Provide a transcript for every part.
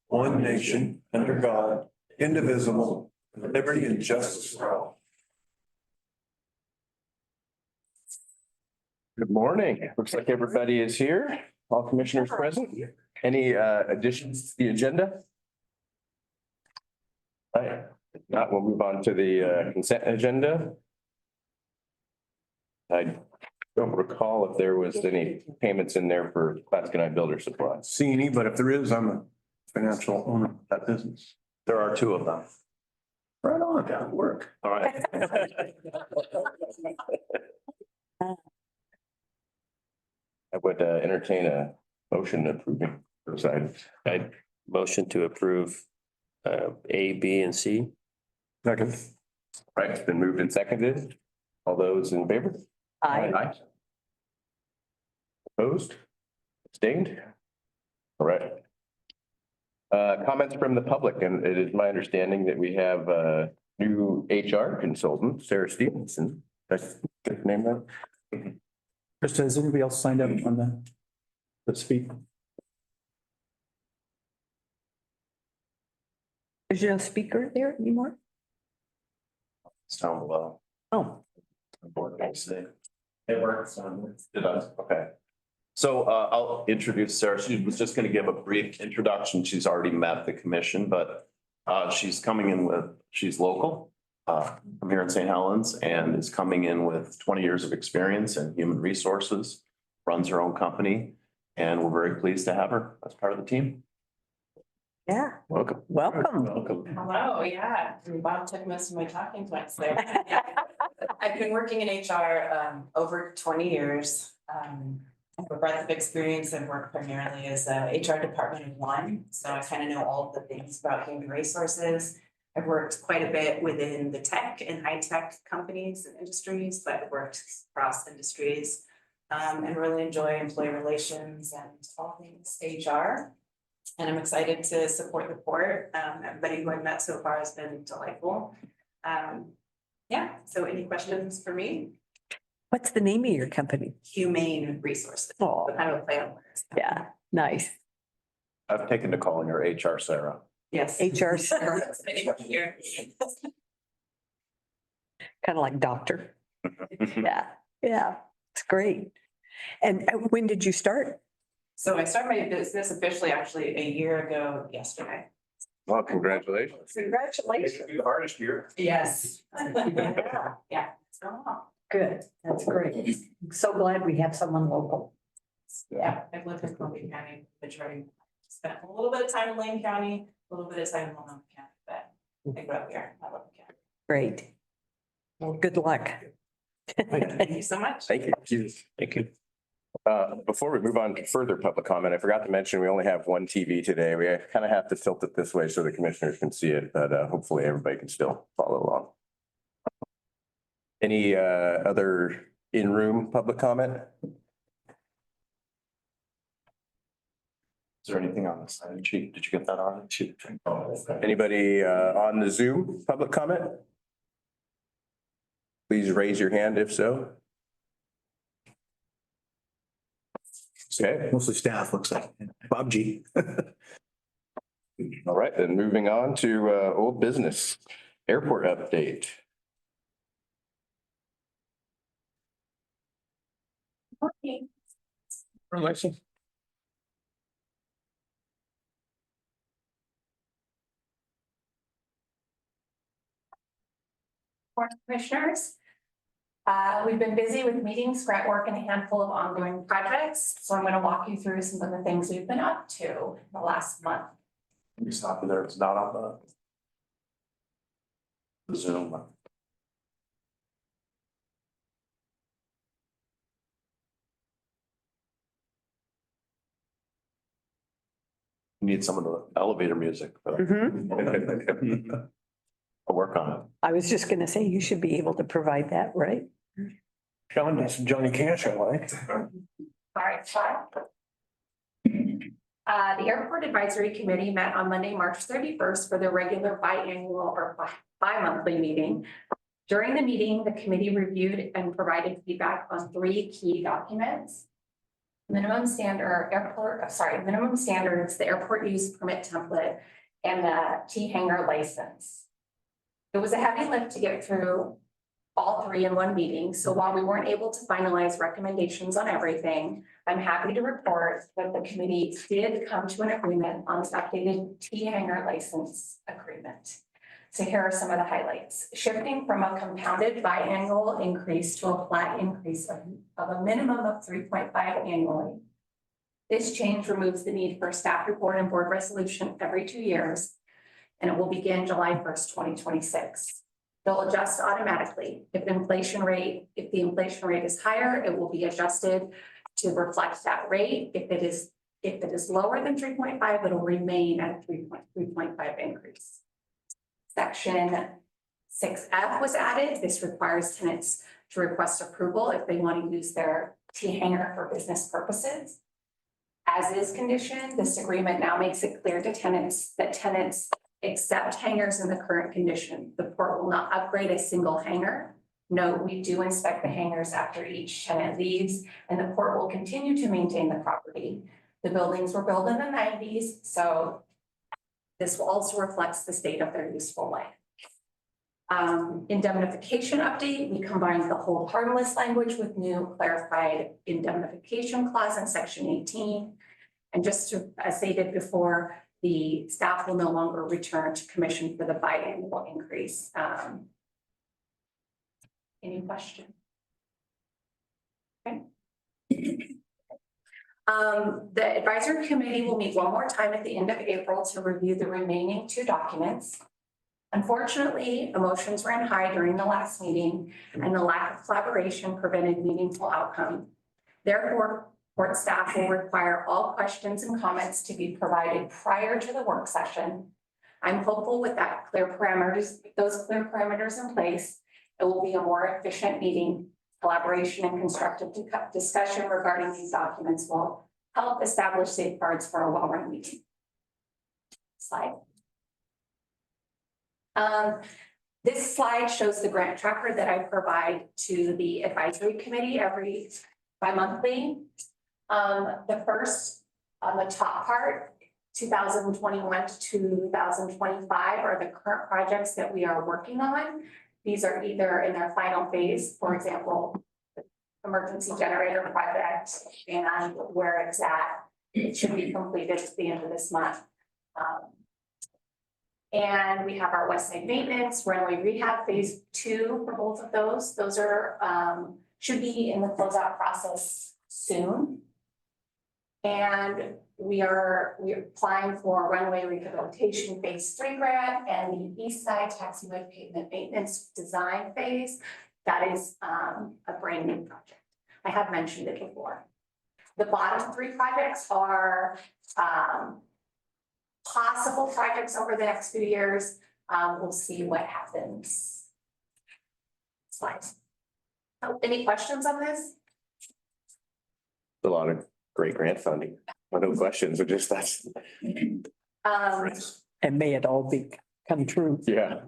one nation, under God, indivisible, with liberty and justice for all. Good morning. Looks like everybody is here. All commissioners present. Any additions to the agenda? All right. If not, we'll move on to the consent agenda. I don't recall if there was any payments in there for Clasco Builder Supply. See any, but if there is, I'm a financial owner of that business. There are two of them. Right on, that work. All right. I would entertain a motion approving those items. I motion to approve A, B, and C. Second. Right, it's been moved and seconded. All those in favor? Aye. Opposed? Abstained? All right. Comments from the public, and it is my understanding that we have a new HR consultant, Sarah Stevenson. That's good name, right? Krista, has anybody else signed up on the speak? Is there no speaker there anymore? It's down below. Oh, It works. It does, okay. So I'll introduce Sarah. She was just gonna give a brief introduction. She's already met the commission, but she's coming in with, she's local. From here in St. Helens and is coming in with 20 years of experience in human resources, runs her own company, and we're very pleased to have her as part of the team. yeah. Welcome. Welcome. Welcome. Hello, yeah, Bob took most of my talking points there. Yeah. I've been working in HR over 20 years. I have a breadth of experience. I've worked primarily as a HR department of one, so I kind of know all of the things about human resources. I've worked quite a bit within the tech and high tech companies and industries, but I've worked across industries and really enjoy employee relations and all things HR. And I'm excited to support the board. Everybody who I've met so far has been delightful. Yeah, so any questions for me? What's the name of your company? Humane Resources. Oh, Kind of a play on words. yeah, nice. I've taken to calling her HR Sarah. Yes. HR, Here. kind of like doctor. Yeah, yeah, it's great. And when did you start? So I started my business officially actually a year ago yesterday. Well, congratulations. Congratulations. Be the hardest year. Yes. Yeah. Yeah. it's going well. Good, that's great. So glad we have someone local. Yeah, I've lived in Columbia County, majority, spent a little bit of time in Lane County, a little bit of time in Multnomah County, but I grew up here. I love the county. Great. Well, good luck. Thank you so much. Thank you. Thank you. Before we move on to further public comment, I forgot to mention, we only have one TV today. We kind of have to tilt it this way so the commissioners can see it, but hopefully everybody can still follow along. Any other in-room public comment? Is there anything on the sign sheet? Did you get that on? Anybody on the Zoom public comment? Please raise your hand if so. Okay, Mostly staff, looks like. Bob G. all right, then moving on to old business, airport update. Okay. Lexi. Board of Commissioners. We've been busy with meetings, grant work, and a handful of ongoing projects. So I'm going to walk you through some of the things we've been up to in the last month. You stop it there. It's not on the Zoom. Need some of the elevator music, but Mhm. I'll work on it. I was just gonna say, you should be able to provide that, right? John does Johnny Cash, I like. All right, fine. The Airport Advisory Committee met on Monday, March 31st for their regular biannual or bi-monthly meeting. During the meeting, the committee reviewed and provided feedback on 3 key documents. minimum standards, the airport use permit template, and the T hangar license. It was a heavy lift to get through all three in one meeting, so while we weren't able to finalize recommendations on everything, I'm happy to report that the committee did come to an agreement on the updated T hangar license agreement. So here are some of the highlights. Shifting from a compounded biannual increase to a flat increase of a minimum of 3.5 annually. This change removes the need for a staff report and board resolution every 2 years, and it will begin July 1st, 2026. They'll adjust automatically. If the inflation rate is higher, it will be adjusted to reflect that rate. If it is lower than 3.5, it'll remain at a 3.5 increase. Section 6F was added. This requires tenants to request approval if they want to use their T hangar for business purposes. As is conditioned, this agreement now makes it clear to tenants that tenants accept hangars in the current condition. The port will not upgrade a single hangar. Note, we do inspect the hangars after each tenant leaves, and the port will continue to maintain the property. The buildings were built in the 90s, so this also reflects the state of their useful life. Indemnification update, we combined the hold harmless language with new clarified indemnification clause in section 18. And just to, as stated before, the staff will no longer return to commission for the biannual increase. Any question? Okay. The advisory committee will meet one more time at the end of April to review the remaining 2 documents. Unfortunately, emotions ran high during the last meeting, and the lack of collaboration prevented meaningful outcome. Therefore, board staff will require all questions and comments to be provided prior to the work session. I'm hopeful with those clear parameters in place, it will be a more efficient meeting. Collaboration and constructive discussion regarding these documents will help establish safeguards for a well-run meeting. Slide. This slide shows the grant tracker that I provide to the advisory committee every bi-monthly. The first on the top part, 2021 to 2025 are the current projects that we are working on. These are either in their final phase, for example, the emergency generator project and where it's at. It should be completed at the end of this month. And we have our West Side maintenance, runway rehab phase 2 for both of those. Those are should be in the closeout process soon. And we are applying for runway rehabilitation phase 3 grant and the East Side taxiway pavement maintenance design phase. That is a brand new project. I have mentioned it before. The bottom 3 projects are possible projects over the next few years. We'll see what happens. Slides. Oh, any questions on this? A lot of great grant funding. No questions, but just that's. And may it all come true. Yeah.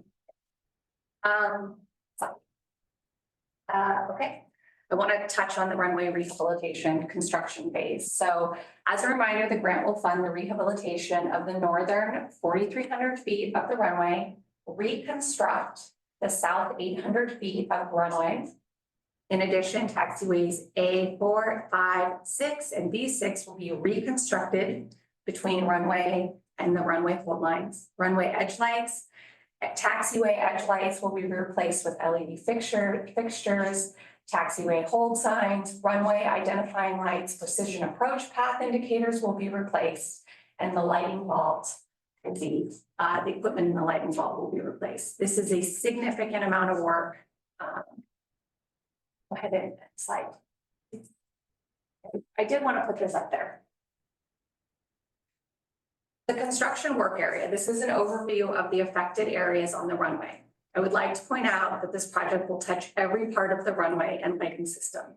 Okay. I want to touch on the runway rehabilitation construction phase. So as a reminder, the grant will fund the rehabilitation of the northern 4,300 feet of the runway, reconstruct the south 800 feet of runway. In addition, taxiways A4, 5, 6, and B6 will be reconstructed between runway and the runway hold lines. Runway edge lights, taxiway edge lights will be replaced with LED fixtures, taxiway hold signs, runway identifying lights, precision approach path indicators will be replaced, and the lighting vault will be, the equipment in the lighting vault will be replaced. This is a significant amount of work. Go ahead and slide. I did want to put this up there. The construction work area. This is an overview of the affected areas on the runway. I would like to point out that this project will touch every part of the runway and lighting system.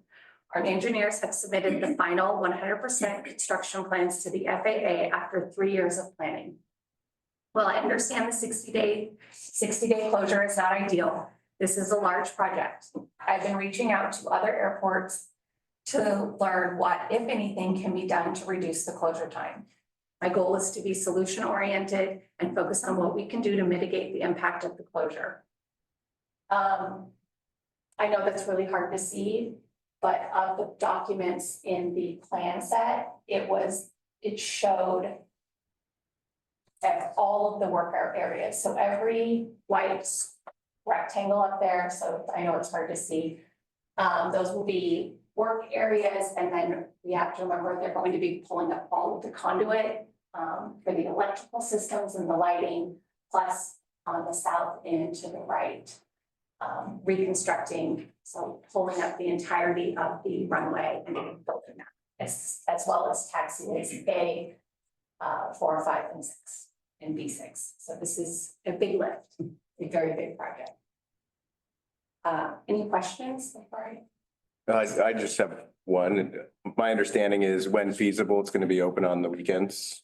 Our engineers have submitted the final 100% construction plans to the FAA after 3 years of planning. While I understand the 60-day closure is not ideal, this is a large project. I've been reaching out to other airports to learn what, if anything, can be done to reduce the closure time. My goal is to be solution oriented and focus on what we can do to mitigate the impact of the closure. I know that's really hard to see, but of the documents in the plan set, it showed at all of the work areas. So every white rectangle up there, so I know it's hard to see. Those will be work areas, and then we have to remember they're going to be pulling up all of the conduit for the electrical systems and the lighting, plus on the south end to the right, reconstructing, so pulling up the entirety of the runway and building that, as well as taxiways A, 4, 5, and 6, and B6. So this is a big lift, a very big project. Any questions before I just have one. My understanding is when feasible, it's going to be open on the weekends.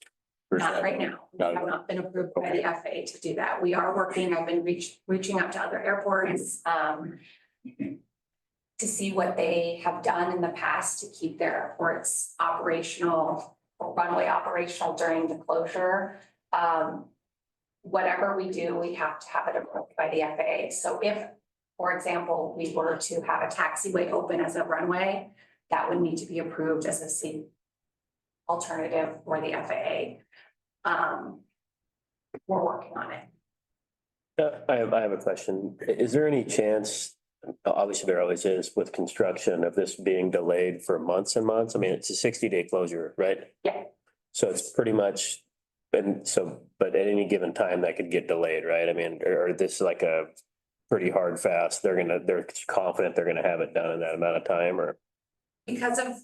Not right now. We Not- have not been approved by the FAA to do that. We are working, I've been reaching out to other airports, to see what they have done in the past to keep their airports operational, or runway operational during the closure. Whatever we do, we have to have it approved by the FAA. So if, for example, we were to have a taxiway open as a runway, that would need to be approved as a safe alternative for the FAA. We're working on it. I have a question. Is there any chance, obviously there always is with construction, of this being delayed for months and months? I mean, it's a 60-day closure, right? Yeah. So it's pretty much, but at any given time that could get delayed, right? I mean, or this like a pretty hard fast, they're confident they're gonna have it done in that amount of time, or? Because of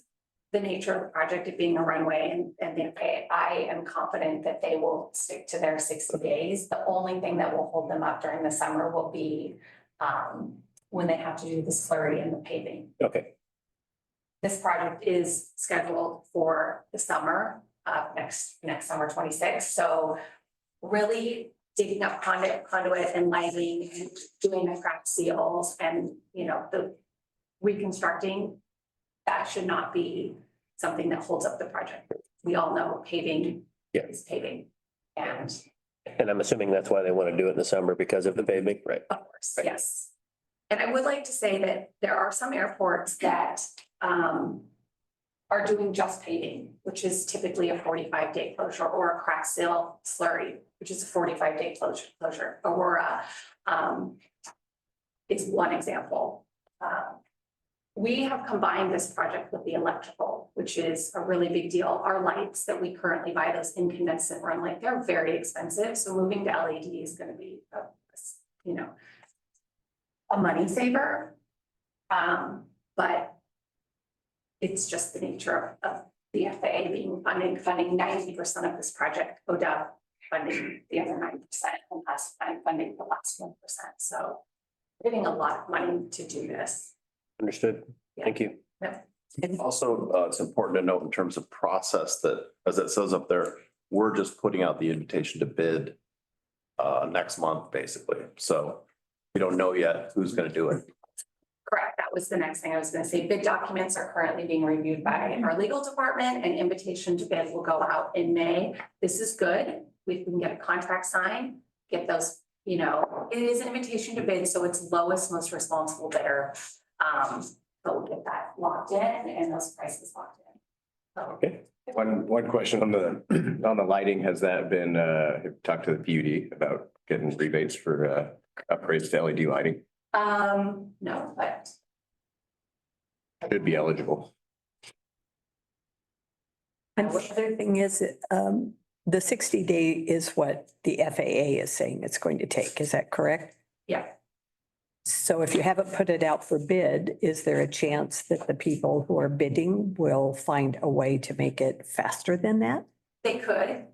the nature of the project, it being a runway and the FAA, I am confident that they will stick to their 60 days. The only thing that will hold them up during the summer will be when they have to do the slurry and the paving. Okay, This project is scheduled for the summer, next summer 26. So really digging up conduit and lighting and doing the crack seals and, the reconstructing, that should not be something that holds up the project. We all know paving is paving. And and I'm assuming that's why they want to do it in the summer, because of the paving, right? of course, yes. And I would like to say that there are some airports that are doing just paving, which is typically a 45-day closure, or a crack seal slurry, which is a 45-day closure. Aurora is one example. We have combined this project with the electrical, which is a really big deal. Our lights that we currently buy, those incandescent run light, they're very expensive. So moving to LED is going to be a money saver. But it's just the nature of the FAA being funding 90% of this project, ODOT funding the other 9%, and us funding the last 1%. So we're getting a lot of money to do this. Understood. Thank you. Also, it's important to note in terms of process that, as it says up there, we're just putting out the invitation to bid next month, basically. So we don't know yet who's going to do it. Correct. That was the next thing I was going to say. Bid documents are currently being reviewed by our legal department, and invitation to bid will go out in May. This is good. We can get a contract signed, get those, it is an invitation to bid, so it's lowest, most responsible bidder. But we'll get that locked in and those prices locked in. So, Okay. One question on the lighting, has that been, have you talked to the PUD about getting rebates for upgrades to LED lighting? no, but Should be eligible. And the other thing is, the 60-day is what the FAA is saying it's going to take. Is that correct? yeah, So if you haven't put it out for bid, is there a chance that the people who are bidding will find a way to make it faster than that? they could,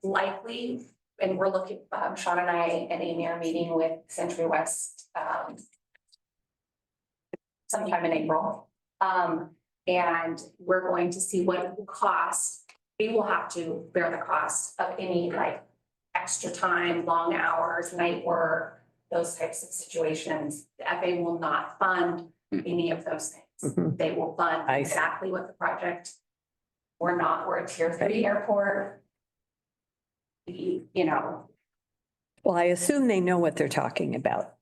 likely, and we're looking, Sean and I and Amy are meeting with Century West, sometime in April. And we're going to see what it will cost. We will have to bear the cost of any extra time, long hours, night work, those types of situations. The FAA will not fund any of those things. Mhm. They will fund I see. exactly what the project. We're not, we're a tier 3 airport. You know, Well, I assume they know what they're talking about.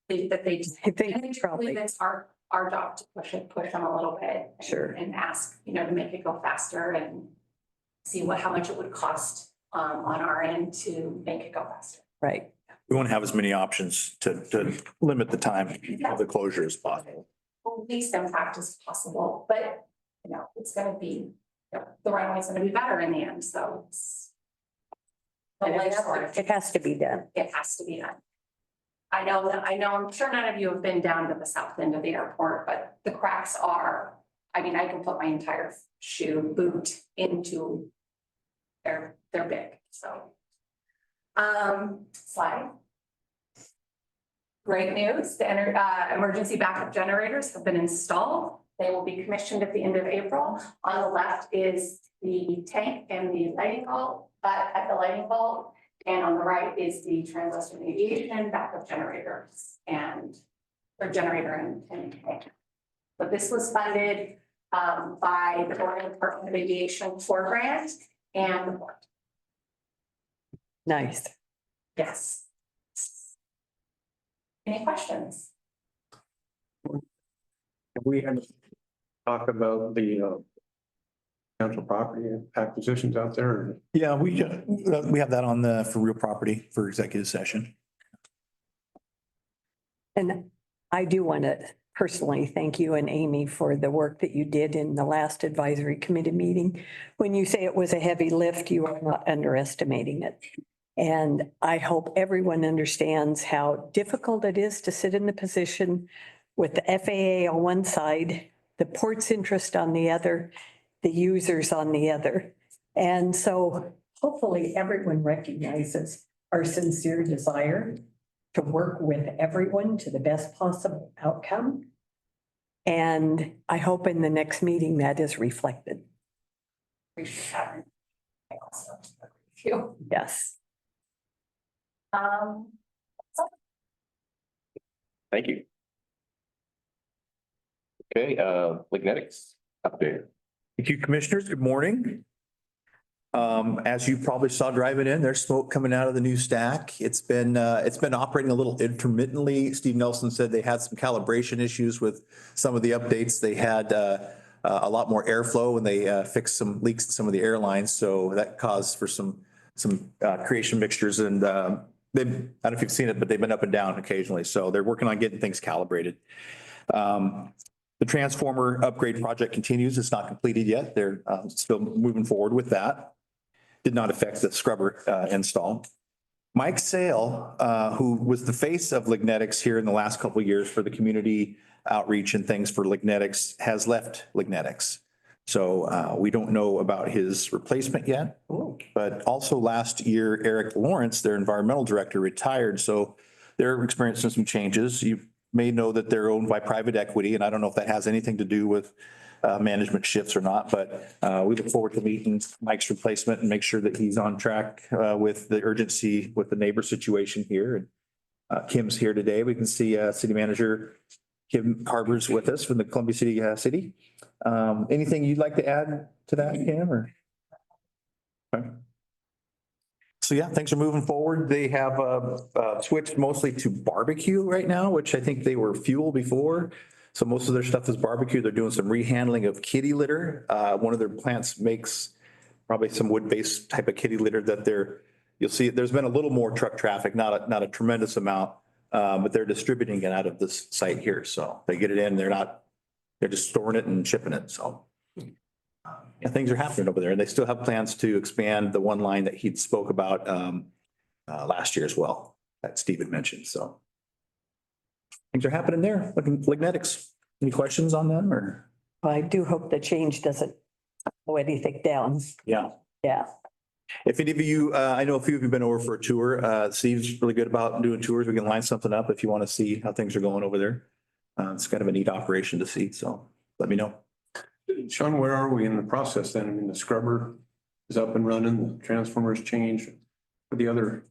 that they. I think And I probably. believe it's our job to push them a little bit. Sure. And ask, you know, to make it go faster and see how much it would cost on our end to make it go faster. Right. We want to have as many options to limit the time of the closure as possible. Least impact as possible, but, you know, it's gonna be, the runway's gonna be better in the end, so it's. It has to be done. It has to be done. I know, I'm sure none of you have been down to the south end of the airport, but the cracks are, I mean, I can put my entire boot into. They're big, so. Slide. Great news, the emergency backup generators have been installed. They will be commissioned at the end of April. On the left is the tank and the lighting bulb, at the lighting bulb. And on the right is the Transwestern Aviation backup generators and their generator and tank. But this was funded by the Oregon Department of Aviation for grant and the board. Nice. Yes. Any questions? We had talk about the potential property acquisitions out there. Yeah, we have that on for real property for executive session. And I do want to personally thank you and Amy for the work that you did in the last advisory committee meeting. When you say it was a heavy lift, you are not underestimating it. And I hope everyone understands how difficult it is to sit in the position with the FAA on one side, the port's interest on the other, the users on the other. And so hopefully everyone recognizes our sincere desire to work with everyone to the best possible outcome. And I hope in the next meeting that is reflected. Appreciate that. I also agree with you. Yes. Thank you. Okay, Lignetics update. Thank you, commissioners. Good morning. As you probably saw driving in, there's smoke coming out of the new stack. It's been operating a little intermittently. Steve Nelson said they had some calibration issues with some of the updates. They had a lot more airflow when they fixed some leaks in some of the airlines. So that caused for some creation mixtures and I don't know if you've seen it, but they've been up and down occasionally. So they're working on getting things calibrated. The transformer upgrade project continues. It's not completed yet. They're still moving forward with that. Did not affect the scrubber install. Mike Sale, who was the face of Lignetics here in the last couple of years for the community outreach and things for Lignetics, has left Lignetics. So we don't know about his replacement yet. But also last year, Eric Lawrence, their environmental director, retired. So they're experiencing some changes. You may know that they're owned by private equity, and I don't know if that has anything to do with management shifts or not, but we look forward to meeting Mike's replacement and make sure that he's on track with the urgency with the neighbor situation here. And Kim's here today. We can see City Manager Kim Carver's with us from the Columbia City. Anything you'd like to add to that, Kim, or? Okay. So yeah, things are moving forward. They have switched mostly to barbecue right now, which I think they were fuel before. So most of their stuff is barbecue. They're doing some rehandling of kitty litter. One of their plants makes probably some wood-based type of kitty litter that you'll see, there's been a little more truck traffic, not a tremendous amount, but they're distributing it out of this site here. So they get it in, they're just storing it and shipping it. So yeah, things are happening over there. And they still have plans to expand the one line that he spoke about last year as well, that Steve had mentioned. So things are happening there. Lignetics. Any questions on them or? I do hope the change doesn't slow anything down. Yeah. Yeah. If any of you, I know a few of you have been over for a tour. Steve's really good about doing tours. We can line something up if you want to see how things are going over there. It's kind of a neat operation to see. So let me know. Sean, where are we in the process then? I mean, the scrubber is up and running, the transformers changed for the other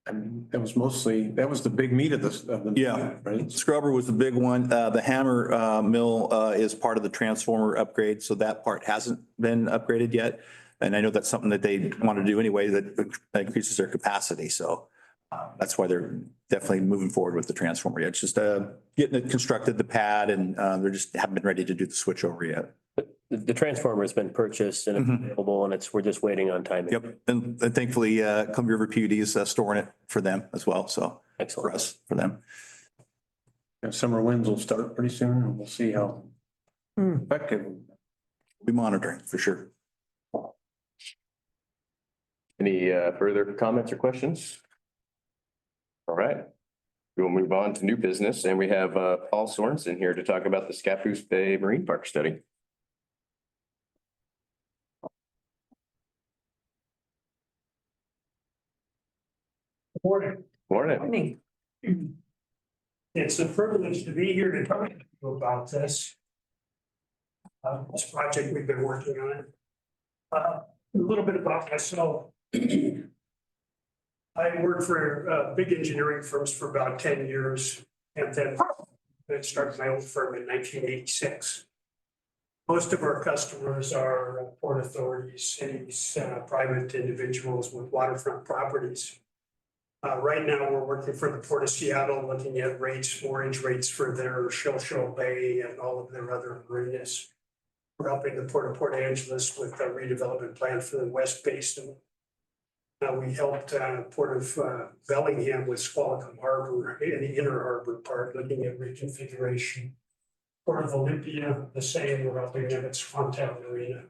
I mean, that was the big meat of this, of the. Yeah. Right? Scrubber was the big one. The hammer mill is part of the transformer upgrade, so that part hasn't been upgraded yet. And I know that's something that they want to do anyway, that increases their capacity. So that's why they're definitely moving forward with the transformer. It's just getting it constructed, the pad, and they're just haven't been ready to do the switch over yet. The transformer has been purchased and it's available and we're just waiting on timing. Yep. And thankfully, Columbia River PUD is storing it for them as well. So for Excellent. us, for them. Summer winds will start pretty soon and we'll see how effective. We'll be monitoring for sure. Any further comments or questions? All right. We will move on to new business and we have Paul Sorensen here to talk about the Scappoose Bay Marine Park study. Morning. Morning. It's a privilege to be here to talk to you about this. This project we've been working on. A little bit about myself. I worked for big engineering firms for about 10 years and then I started my own firm in 1986. Most of our customers are port authorities, cities, private individuals with waterfront properties. Right now, we're working for the Port of Seattle, looking at rates, mooring rates for their Show Bay and all of their other marinas. We're helping the Port of Port Angeles with a redevelopment plan for the West Basin. We helped Port of Bellingham with Squalicum Harbor in the inner harbor part, looking at reconfiguration. Port of Olympia, the same, we're helping them at Swantown Marina.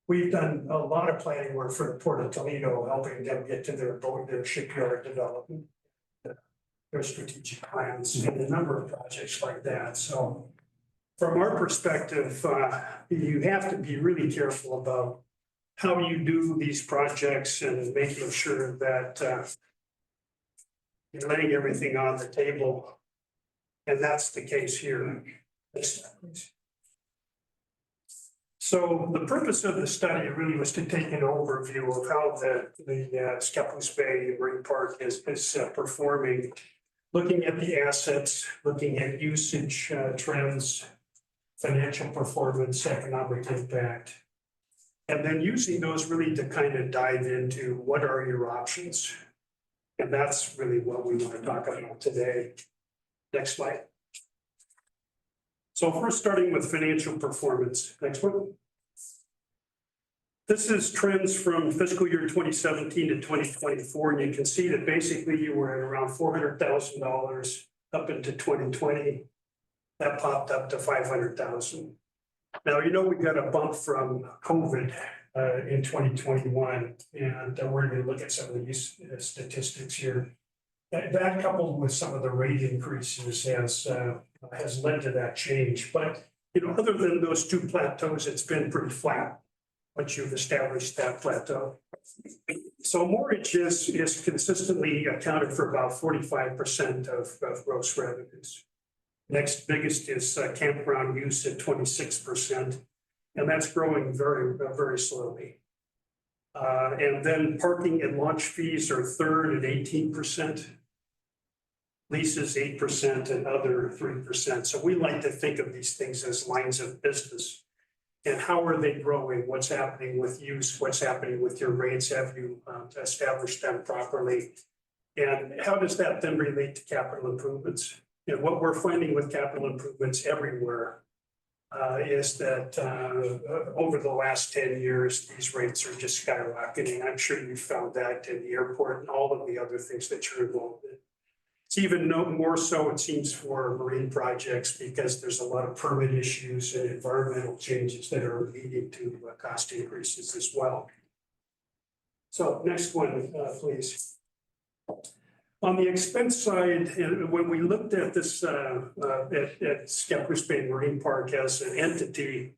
We've done a lot of planning work for the Port of Toledo, helping them get to their shipyard development, their strategic plans, and a number of projects like that. So from our perspective, you have to be really careful about how you do these projects and making sure that you're laying everything on the table. And that's the case here. Next slide, please. So the purpose of the study really was to take an overview of how the Scappoose Bay Marine Park is performing, looking at the assets, looking at usage trends, financial performance, economic impact, and then using those really to kind of dive into what are your options. And that's really what we want to talk about today. Next slide. So first, starting with financial performance. Next one. This is trends from fiscal year 2017 to 2024, and you can see that basically you were at around $400,000 up into 2020. That popped up to 500,000. Now, you know, we got a bump from COVID in 2021, and we're going to look at some of these statistics here. That coupled with some of the rate increases has led to that change. But, you know, other than those two plateaus, it's been pretty flat once you've established that plateau. So mortgage is consistently accounted for about 45% of gross revenues. Next biggest is campground use at 26%, and that's growing very, very slowly. And then parking and launch fees are third at 18%. Leases 8% and other 3%. So we like to think of these things as lines of business. And how are they growing? What's happening with use? What's happening with your rates? Have you established them properly? And how does that then relate to capital improvements? And what we're finding with capital improvements everywhere is that over the last 10 years, these rates are just skyrocketing. I'm sure you found that in the airport and all of the other things that you're involved in. It's even more so, it seems, for marine projects because there's a lot of permit issues and environmental changes that are leading to cost increases as well. So next one, please. On the expense side, when we looked at this at Scappoose Bay Marine Park as an entity,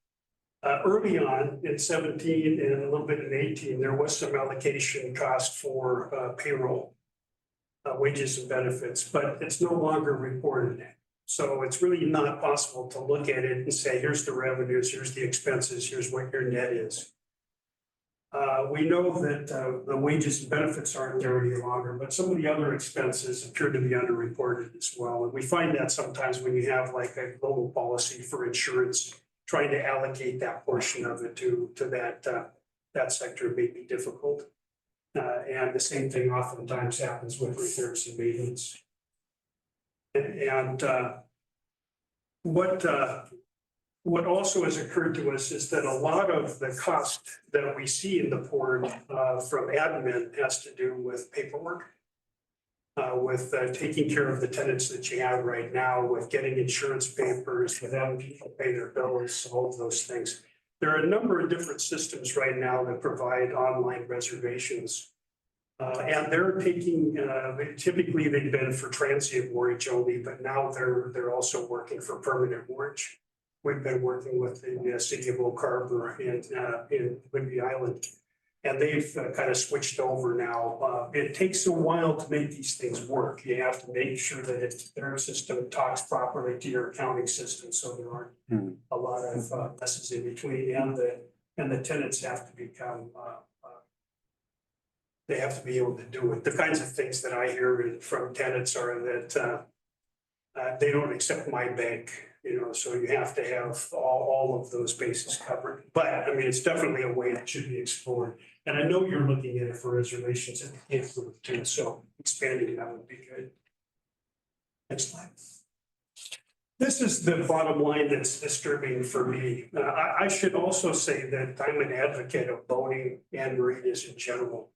early on in 17 and a little bit in 18, there was some allocation cost for payroll. Wages and benefits, but it's no longer reported. So it's really not possible to look at it and say, here's the revenues, here's the expenses, here's what your net is. We know that the wages and benefits aren't there any longer, but some of the other expenses appear to be underreported as well. And we find that sometimes when you have like a global policy for insurance, trying to allocate that portion of it to that sector may be difficult. And the same thing oftentimes happens with repairs and maintenance. And what also has occurred to us is that a lot of the cost that we see in the port from admin has to do with paperwork. With taking care of the tenants that you have right now, with getting insurance papers, with having people pay their bills, all of those things. There are a number of different systems right now that provide online reservations. And they're taking, typically they've been for transient mortgage only, but now they're also working for permanent mortgage. We've been working with the city of Oak Harbor in Whidbey Island. And they've kind of switched over now. It takes a while to make these things work. You have to make sure that their system talks properly to your accounting system, so there aren't a lot of messes in between. And the tenants have to become, they have to be able to do it. The kinds of things that I hear from tenants are that they don't accept my bank, so you have to have all of those bases covered. But I mean, it's definitely a way that should be explored. And I know you're looking at it for reservations at the camp group too, so expanding that would be good. Next slide. This is the bottom line that's disturbing for me. I should also say that I'm an advocate of boating and marinas in general.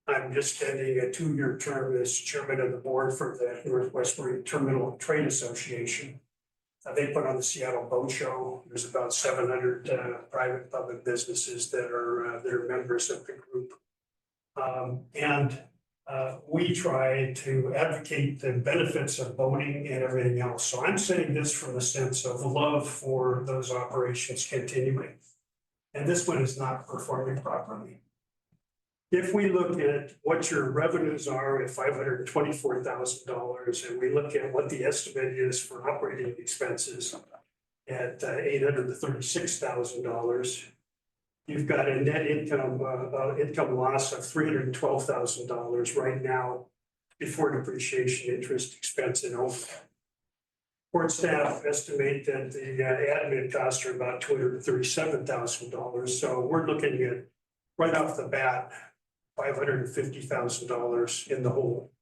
I'm just ending a 2-year term as chairman of the board for the Northwest Marine Terminal Trade Association. They put on the Seattle Boat Show. There's about 700 private public businesses that are members of the group. We try to advocate the benefits of boating and everything else. So I'm saying this from the sense of love for those operations continuing. And this one is not performing properly. If we look at what your revenues are at $524,000, and we look at what the estimate is for operating expenses at $836,000, you've got a net income loss of $312,000 right now before depreciation, interest, expense, and overhead. Port staff estimate that the admin costs are about $237,000. So we're looking at right off the bat $550,000 in the hole.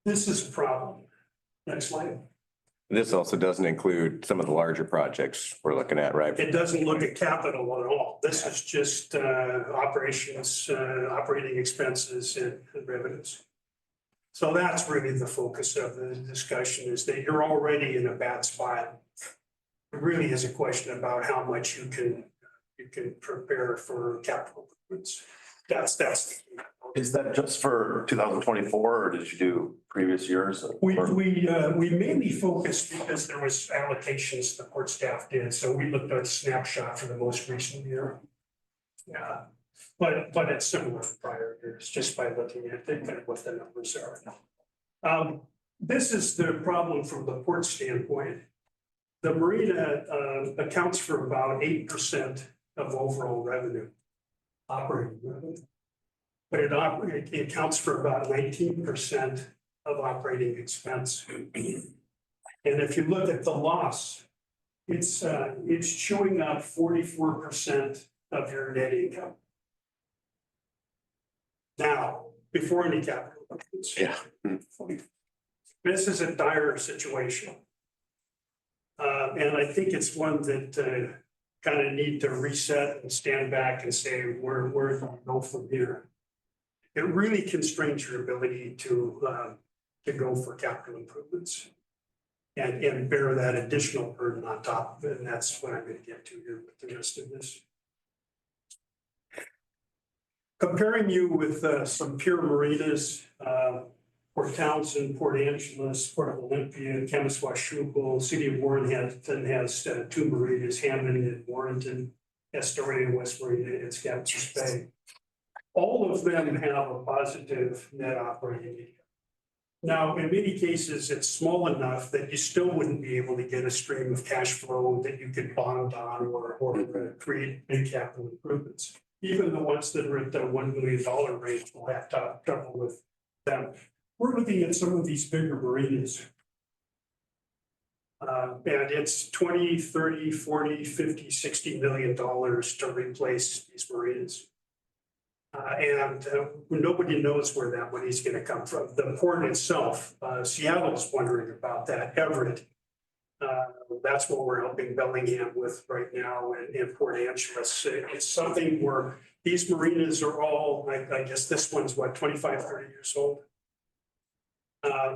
This is a problem. Next slide. This also doesn't include some of the larger projects we're looking at, right? It doesn't look at capital at all. This is just operations, operating expenses and revenues. So that's really the focus of the discussion, is that you're already in a bad spot. It really is a question about how much you can prepare for capital improvements. That's Is that just for 2024 or did you do previous years? we mainly focused because there was allocations the port staff did. So we looked at a snapshot for the most recent year. Yeah, but it's similar to prior years just by looking at kind of what the numbers are. This is the problem from the port standpoint. The marina accounts for about 8% of overall revenue, operating revenue. But it accounts for about 19% of operating expense. And if you look at the loss, it's chewing up 44% of your net income. Now, before any capital improvements. Yeah. This is a dire situation. And I think it's one that kind of need to reset and stand back and say, where do we go from here? It really constrains your ability to go for capital improvements and bear that additional burden on top of it. And that's what I'm going to get to here with the rest of this. Comparing you with some peer marinas, Port Townsend, Port Angeles, Port of Olympia, Kaministwa-Schuylkill, City of Warrenton has 2 marinas, Hammond and Warrenton, Astoria, West Marina, and Scavengers Bay. All of them have a positive net operating income. Now, in many cases, it's small enough that you still wouldn't be able to get a stream of cash flow that you could bond on or create big capital improvements. Even the ones that are at the $1 million range will have trouble with them. We're looking at some of these bigger marinas. And it's 20, 30, 40, 50, $60 million to replace these marinas. And nobody knows where that money is going to come from. The port itself, Seattle's wondering about that. Everett, that's what we're helping Bellingham with right now in Port Angeles. It's something where these marinas are all, I guess this one's what, 25, 30 years old.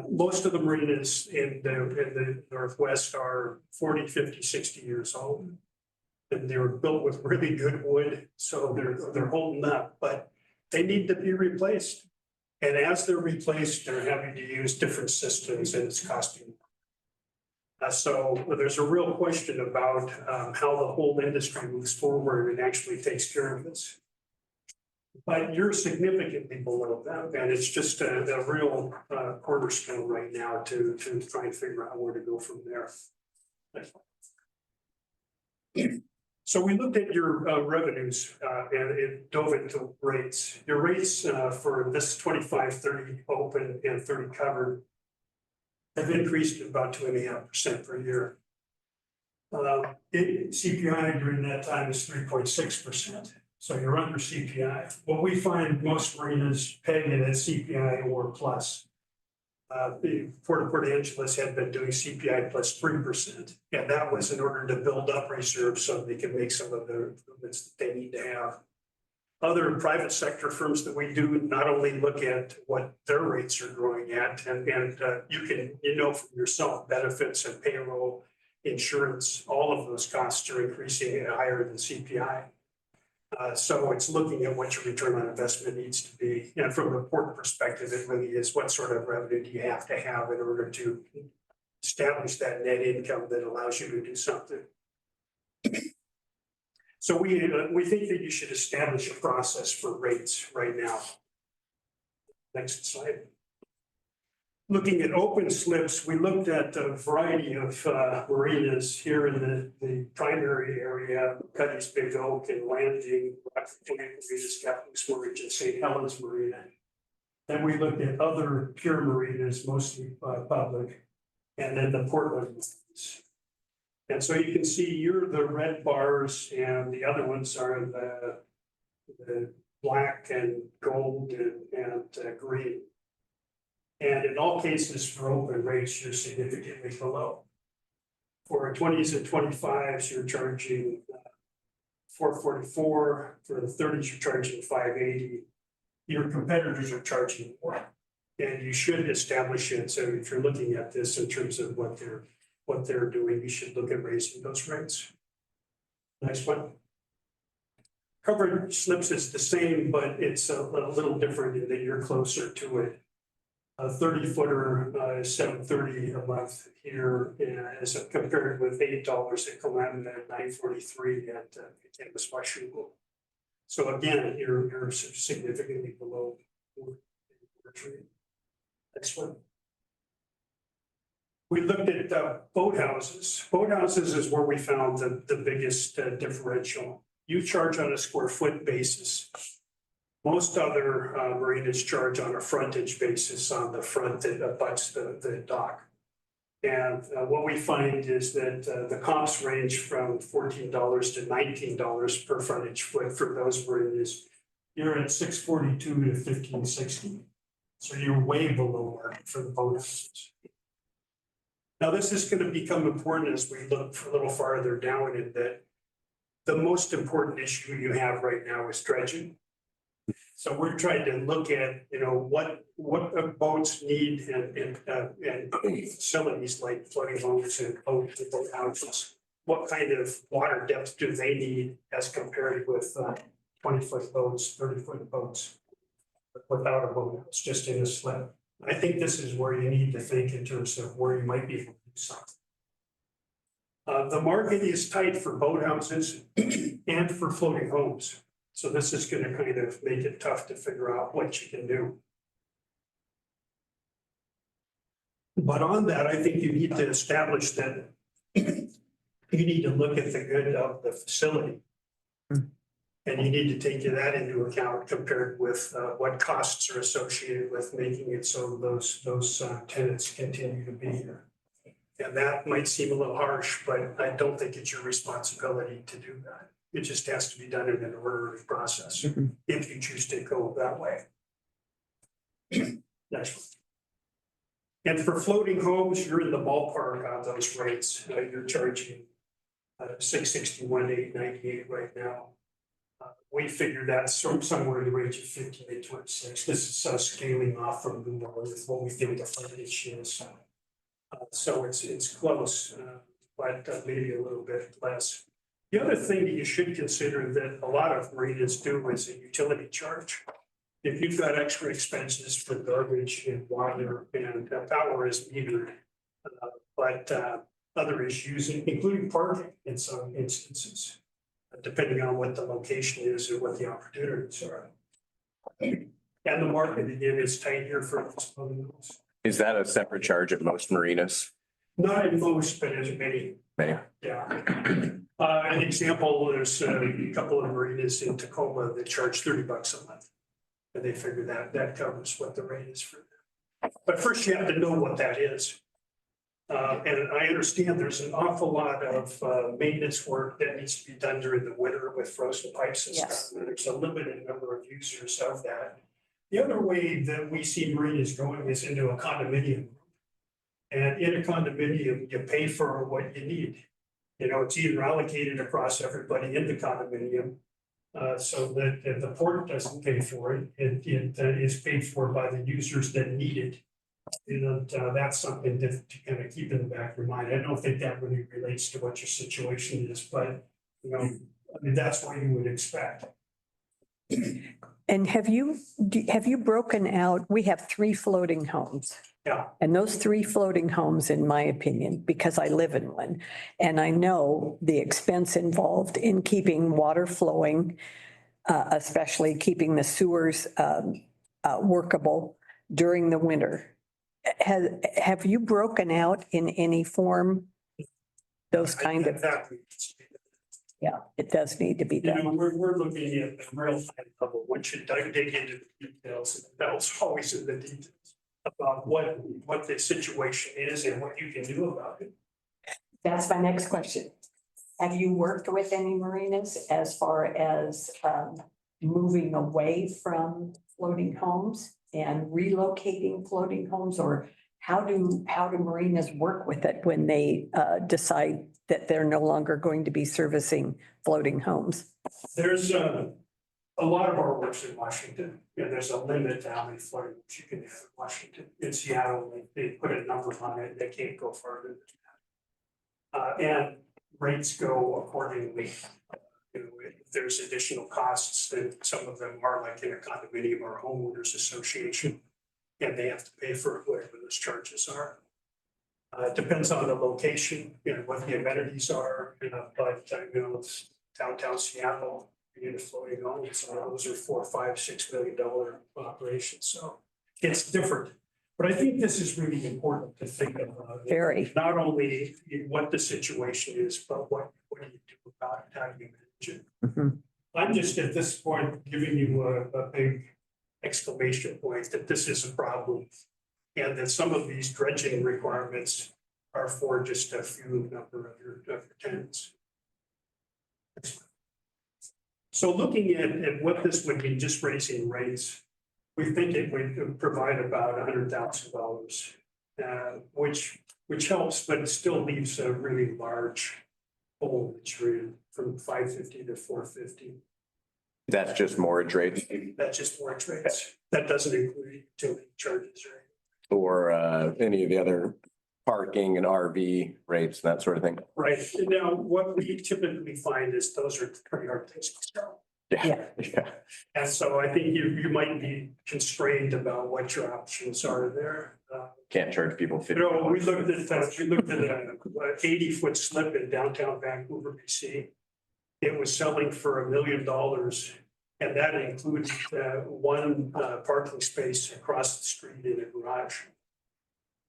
Most of the marinas in the Northwest are 40, 50, 60 years old. And they were built with really good wood, so they're holding up, but they need to be replaced. And as they're replaced, they're having to use different systems and it's costing. So there's a real question about how the whole industry moves forward and actually takes care of this. But you're significantly below them, and it's just a real cornerstone right now to try and figure out where to go from there. So we looked at your revenues and it dove into rates. Your rates for this 25, 30 open and 30 covered have increased about 2.5% per year. CPI during that time is 3.6%. So you're under CPI. What we find most marinas paying it at CPI or plus. Port Angeles had been doing CPI plus 3%. And that was in order to build up reserves so they can make some of the improvements that they need to have. Other private sector firms that we do not only look at what their rates are growing at, and you can, from yourself, benefits and payroll, insurance, all of those costs are increasing at higher than CPI. So it's looking at what your return on investment needs to be. And from a port perspective, it really is what sort of revenue do you have to have in order to establish that net income that allows you to do something. So we think that you should establish a process for rates right now. Next slide. Looking at open slips, we looked at a variety of marinas here in the primary area, Cuddy's Big Oak and Landing, Rockford Marinas, Captain's Marina, and St. Helens Marina. Then we looked at other pure marinas, mostly public, and then the Portland marinas. And so you can see you're the red bars and the other ones are the black and gold and green. And in all cases for open rates, you're significantly below. For 20s and 25s, you're charging $444. For the 30s, you're charging $580. Your competitors are charging more. And you should establish it. So if you're looking at this in terms of what they're doing, you should look at raising those rates. Next one. Covered slips is the same, but it's a little different in that you're closer to it. A 30-footer is $730 a month here, as compared with $8 at Columbia and $943 at Campus Washington. So again, you're significantly below. Next one. We looked at boathouses. Boathouses is where we found the biggest differential. You charge on a square foot basis. Most other marinas charge on a frontage basis on the front that abuts the dock. And what we find is that the comps range from $14 to $19 per frontage foot for those marinas. You're at $642 to $1560. So you're way below market for the boathouses. Now, this is going to become important as we look a little farther down in that the most important issue you have right now is dredging. So we're trying to look at, what boats need and facilities like floating boats and boat houses. What kind of water depth do they need as compared with 20-foot boats, 30-foot boats without a boathouse, just in a slip? I think this is where you need to think in terms of where you might be able to do something. The market is tight for boathouses and for floating homes. So this is going to kind of make it tough to figure out what you can do. But on that, I think you need to establish that you need to look at the good of the facility. And you need to take that into account compared with what costs are associated with making it so those tenants continue to be here. And that might seem a little harsh, but I don't think it's your responsibility to do that. It just has to be done in an orderly process if you choose to go that way. Next one. And for floating homes, you're in the ballpark on those rates. You're charging $661, $898 right now. We figured that somewhere in the range of 15 to 26. This is scaling off from what we think the frontage is. So it's close, but maybe a little bit less. The other thing that you should consider that a lot of marinas do is a utility charge. If you've got extra expenses for garbage and water and power is metered, but other issues, including parking in some instances, depending on what the location is or what the opportunities are. And the market again is tight here for those. Is that a separate charge at most marinas? Not in most, but as many. Many. Yeah. An example, there's a couple of marinas in Tacoma that charge $30 a month. And they figure that covers what the rate is for them. But first you have to know what that is. And I understand there's an awful lot of maintenance work that needs to be done during the winter with frozen pipes and Yes. stuff. There's a limited number of users of that. The other way that we see marinas going is into a condominium. And in a condominium, you pay for what you need. You know, it's either allocated across everybody in the condominium. So that if the port doesn't pay for it, it is paid for by the users that need it. And that's something to kind of keep in the back of your mind. I don't think that really relates to what your situation is, but you know, I mean, that's what you would expect. And have you broken out, we have 3 floating homes. Yeah. And those 3 floating homes, in my opinion, because I live in one, and I know the expense involved in keeping water flowing, especially keeping the sewers workable during the winter. Have you broken out in any form those kind of? Yeah, it does need to be You know, done. we're looking at the real high level. Once you dig into the details, and the devil's always in the details about what the situation is and what you can do about it. That's my next question. Have you worked with any marinas as far as moving away from floating homes and relocating floating homes? Or how do marinas work with it when they decide that they're no longer going to be servicing floating homes? There's a lot of our work's in Washington. Yeah, there's a limit to how many floating homes you can have in Washington. In Seattle, they put a number on it. They can't go farther than that. And rates go accordingly. You know, if there's additional costs, then some of them are like in a condominium or a homeowners association, and they have to pay for whatever those charges are. It depends on the location, you know, what the amenities are, you know, but you know, it's downtown Seattle, you need a floating home, so those are $4, $5, $6 million operations, so it's different. But I think this is really important to think about. Very. Not only what the situation is, but what do you do about it? How do you manage it? I'm just at this point giving you a big exclamation point that this is a problem. And that some of these dredging requirements are for just a few number of your tenants. So looking at what this would be, just raising rates, we think it would provide about $100,000, which helps, but it still leaves a really large hole that you're in from 550 to 450. That's just mortgage rates That's just mortgage rates. That doesn't include utility charges, right? or any of the other parking and RV rates, that sort of thing? Right. Now, what we typically find is those are pretty hard things to sell. Yeah. And so I think you might be constrained about what your options are there. Can't charge people You $50. know, we looked at a 80-foot slip in downtown Vancouver, BC. It was selling for $1 million. And that included one parking space across the street in a garage.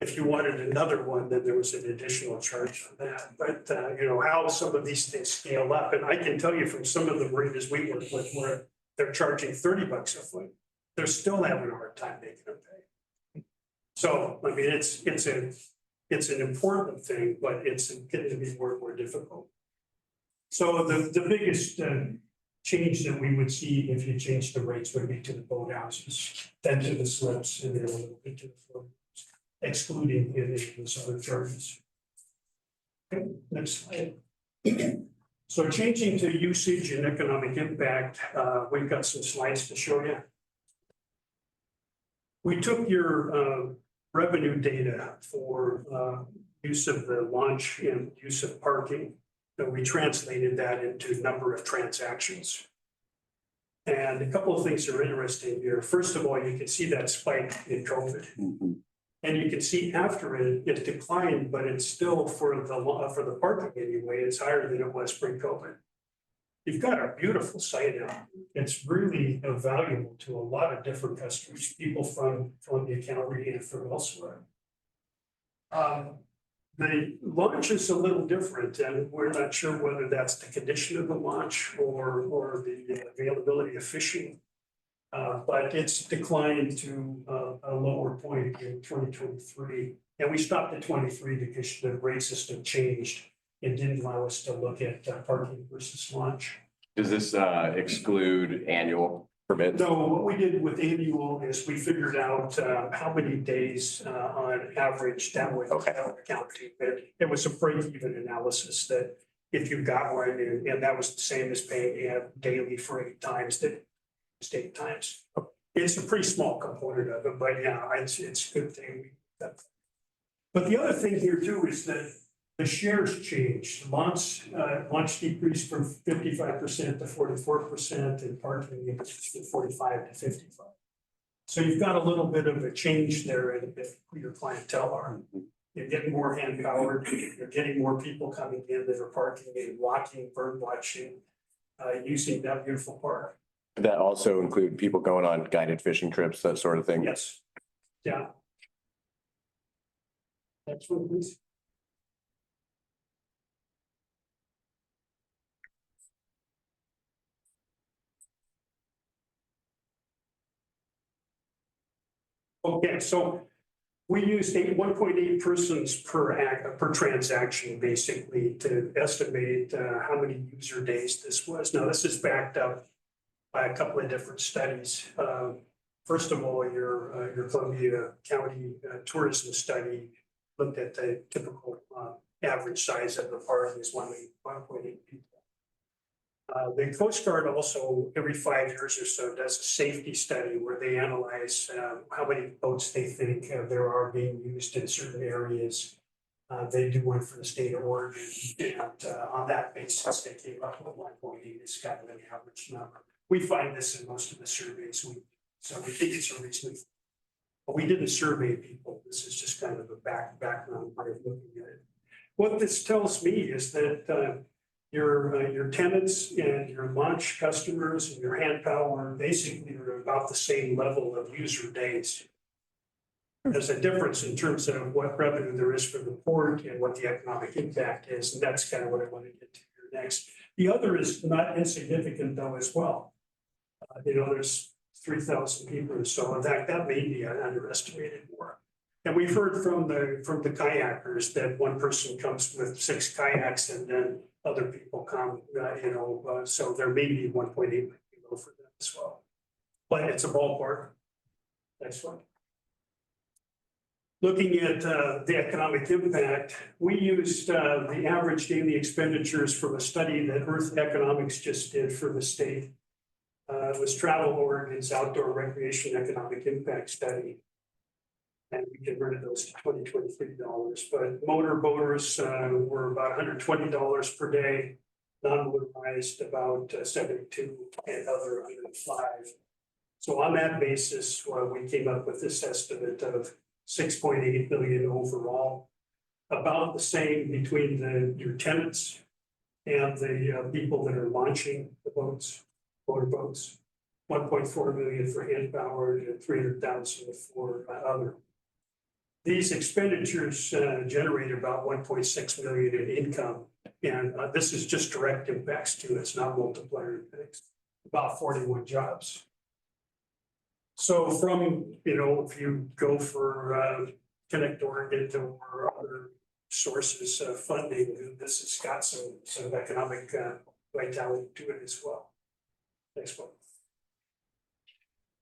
If you wanted another one, then there was an additional charge for that. But, how some of these things scale up, and I can tell you from some of the marinas we work with where they're charging $30 a foot, they're still having a hard time making them pay. So, I mean, it's an important thing, but it's getting to be more and more difficult. So the biggest change that we would see if you change the rates would be to the boathouses, then to the slips, and then a little bit to the float, excluding any of those other charges. Okay, next slide. So changing to usage and economic impact, we've got some slides to show you. We took your revenue data for use of the launch and use of parking, and we translated that into number of transactions. And a couple of things are interesting here. First of all, you can see that spike in COVID. And you can see after it declined, but it's still for the parking anyway, it's higher than it was pre-COVID. You've got a beautiful site out. It's really valuable to a lot of different customers, people from the County and from elsewhere. The launch is a little different, and we're not sure whether that's the condition of the launch or the availability of fishing. But it's declined to a lower point in 2023. And we stopped at 23 because the rate system changed. It didn't allow us to look at parking versus launch. Does this exclude annual permits? No, what we did with annual is we figured out how many days on average that would count to. It was a break-even analysis that if you got one, and that was the same as paying daily for 8 times that. 8 times. It's a pretty small component of it, but yeah, it's a good thing. But the other thing here too is that the shares changed. Launch decreased from 55% to 44%, and parking increased from 45 to 55. So you've got a little bit of a change there in who your clientele are. You're getting more hand powered. You're getting more people coming in that are parking and walking, bird watching, using that beautiful park. That also include people going on guided fishing trips, that sort of thing? Yes. Yeah. Next one, please. Okay, so we used 1.8 persons per transaction, basically, to estimate how many user days this was. Now, this is backed up by a couple of different studies. First of all, your Columbia County tourism study looked at the typical average size of the park is 1.8 people. The Coast Guard also every 5 years or so does a safety study where they analyze how many boats they think there are being used in certain areas. They do one for the state of Oregon, and on that basis, they came up with 1.8 is kind of an average number. We find this in most of the surveys, so we think it's a reasonable. But we didn't survey people. This is just kind of a background way of looking at it. What this tells me is that your tenants and your launch customers and your hand power basically are about the same level of user days. There's a difference in terms of what revenue there is for the port and what the economic impact is, and that's kind of what I want to get to here next. The other is not insignificant though as well. There's 3,000 people or so. In fact, that may be underestimated more. And we've heard from the kayakers that one person comes with 6 kayaks and then other people come, so there may be 1.8 below for them as well. But it's a ballpark. Next one. Looking at the economic impact, we used the average daily expenditures from a study that Earth Economics just did for the state. It was Travel Oregon's Outdoor Recreation Economic Impact Study. And we converted those to $20-23. But motor boaters were about $120 per day, non-motorized about 72, and other 105. So on that basis, we came up with this estimate of 6.8 billion overall, about the same between your tenants and the people that are launching the boats, motor boats. 1.4 million for hand powered and 300,000 for other. These expenditures generate about 1.6 million in income. And this is just direct impacts too. It's not multiplier impacts, about 41 jobs. So from, if you go for Connect Oregon or other sources of funding, this has got some economic vitality to it as well. Next one.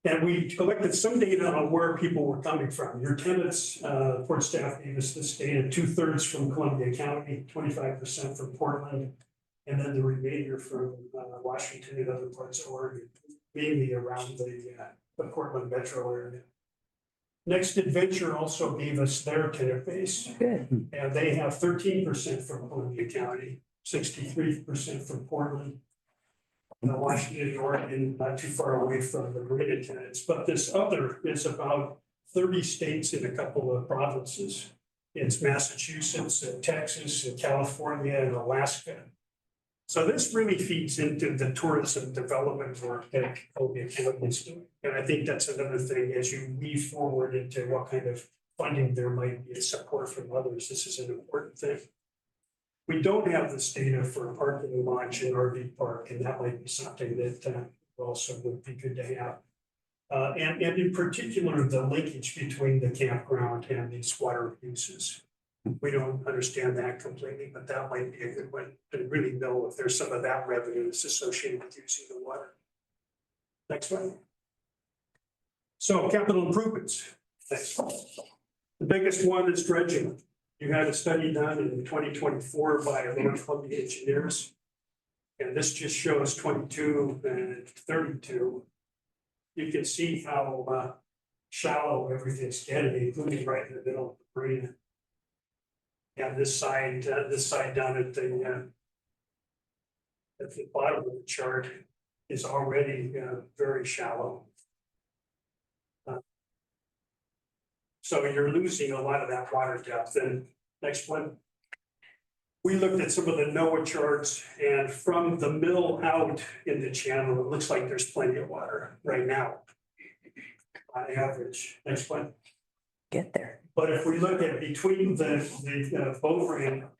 And we collected some data on where people were coming from. Your tenants, Port staff gave us this data, 2/3 from Columbia County, 25% from Portland, and then the remainder from Washington and other parts of Oregon, mainly around the Portland metro area. Next Adventure also gave us their tenant base. Good. And they have 13% from Columbia County, 63% from Portland. Washington and Oregon, not too far away from the Marina tenants, but this other is about 30 states in a couple of provinces. It's Massachusetts and Texas and California and Alaska. So this really feeds into the tourism development work that Columbia County is doing. And I think that's another thing as you weave forward into what kind of funding there might be and support from others. This is an important thing. We don't have this data for parking launch in RV park, and that might be something that also would be good to have. And in particular, the linkage between the campground and these water uses. We don't understand that completely, but that might be a good one to really know if there's some of that revenue that's associated with using the water. Next one. So capital improvements. Next one. The biggest one is dredging. You had a study done in 2024 by Lower Columbia engineers. And this just shows 22 and 32. You can see how shallow everything's getting, including right in the middle of the Marina. And this side down at the bottom of the chart is already very shallow. So you're losing a lot of that water depth. And next one. We looked at some of the NOAA charts, and from the mill out in the channel, it looks like there's plenty of water right now on average. Next one. Get there. But if we look at between the boat ramp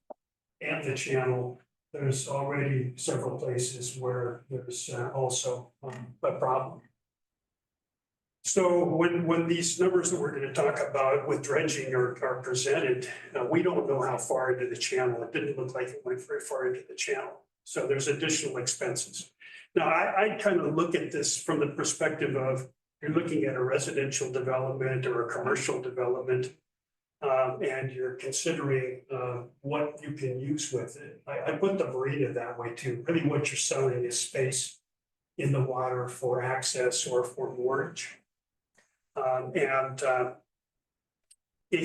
and the channel, there's already several places where there's also a problem. So when these numbers that we're going to talk about with dredging are presented, we don't know how far into the channel. It didn't look like it went very far into the channel. So there's additional expenses. Now, I kind of look at this from the perspective of you're looking at a residential development or a commercial development, and you're considering what you can use with it. I put the marina that way too. Really what you're selling is space in the water for access or for moorage. You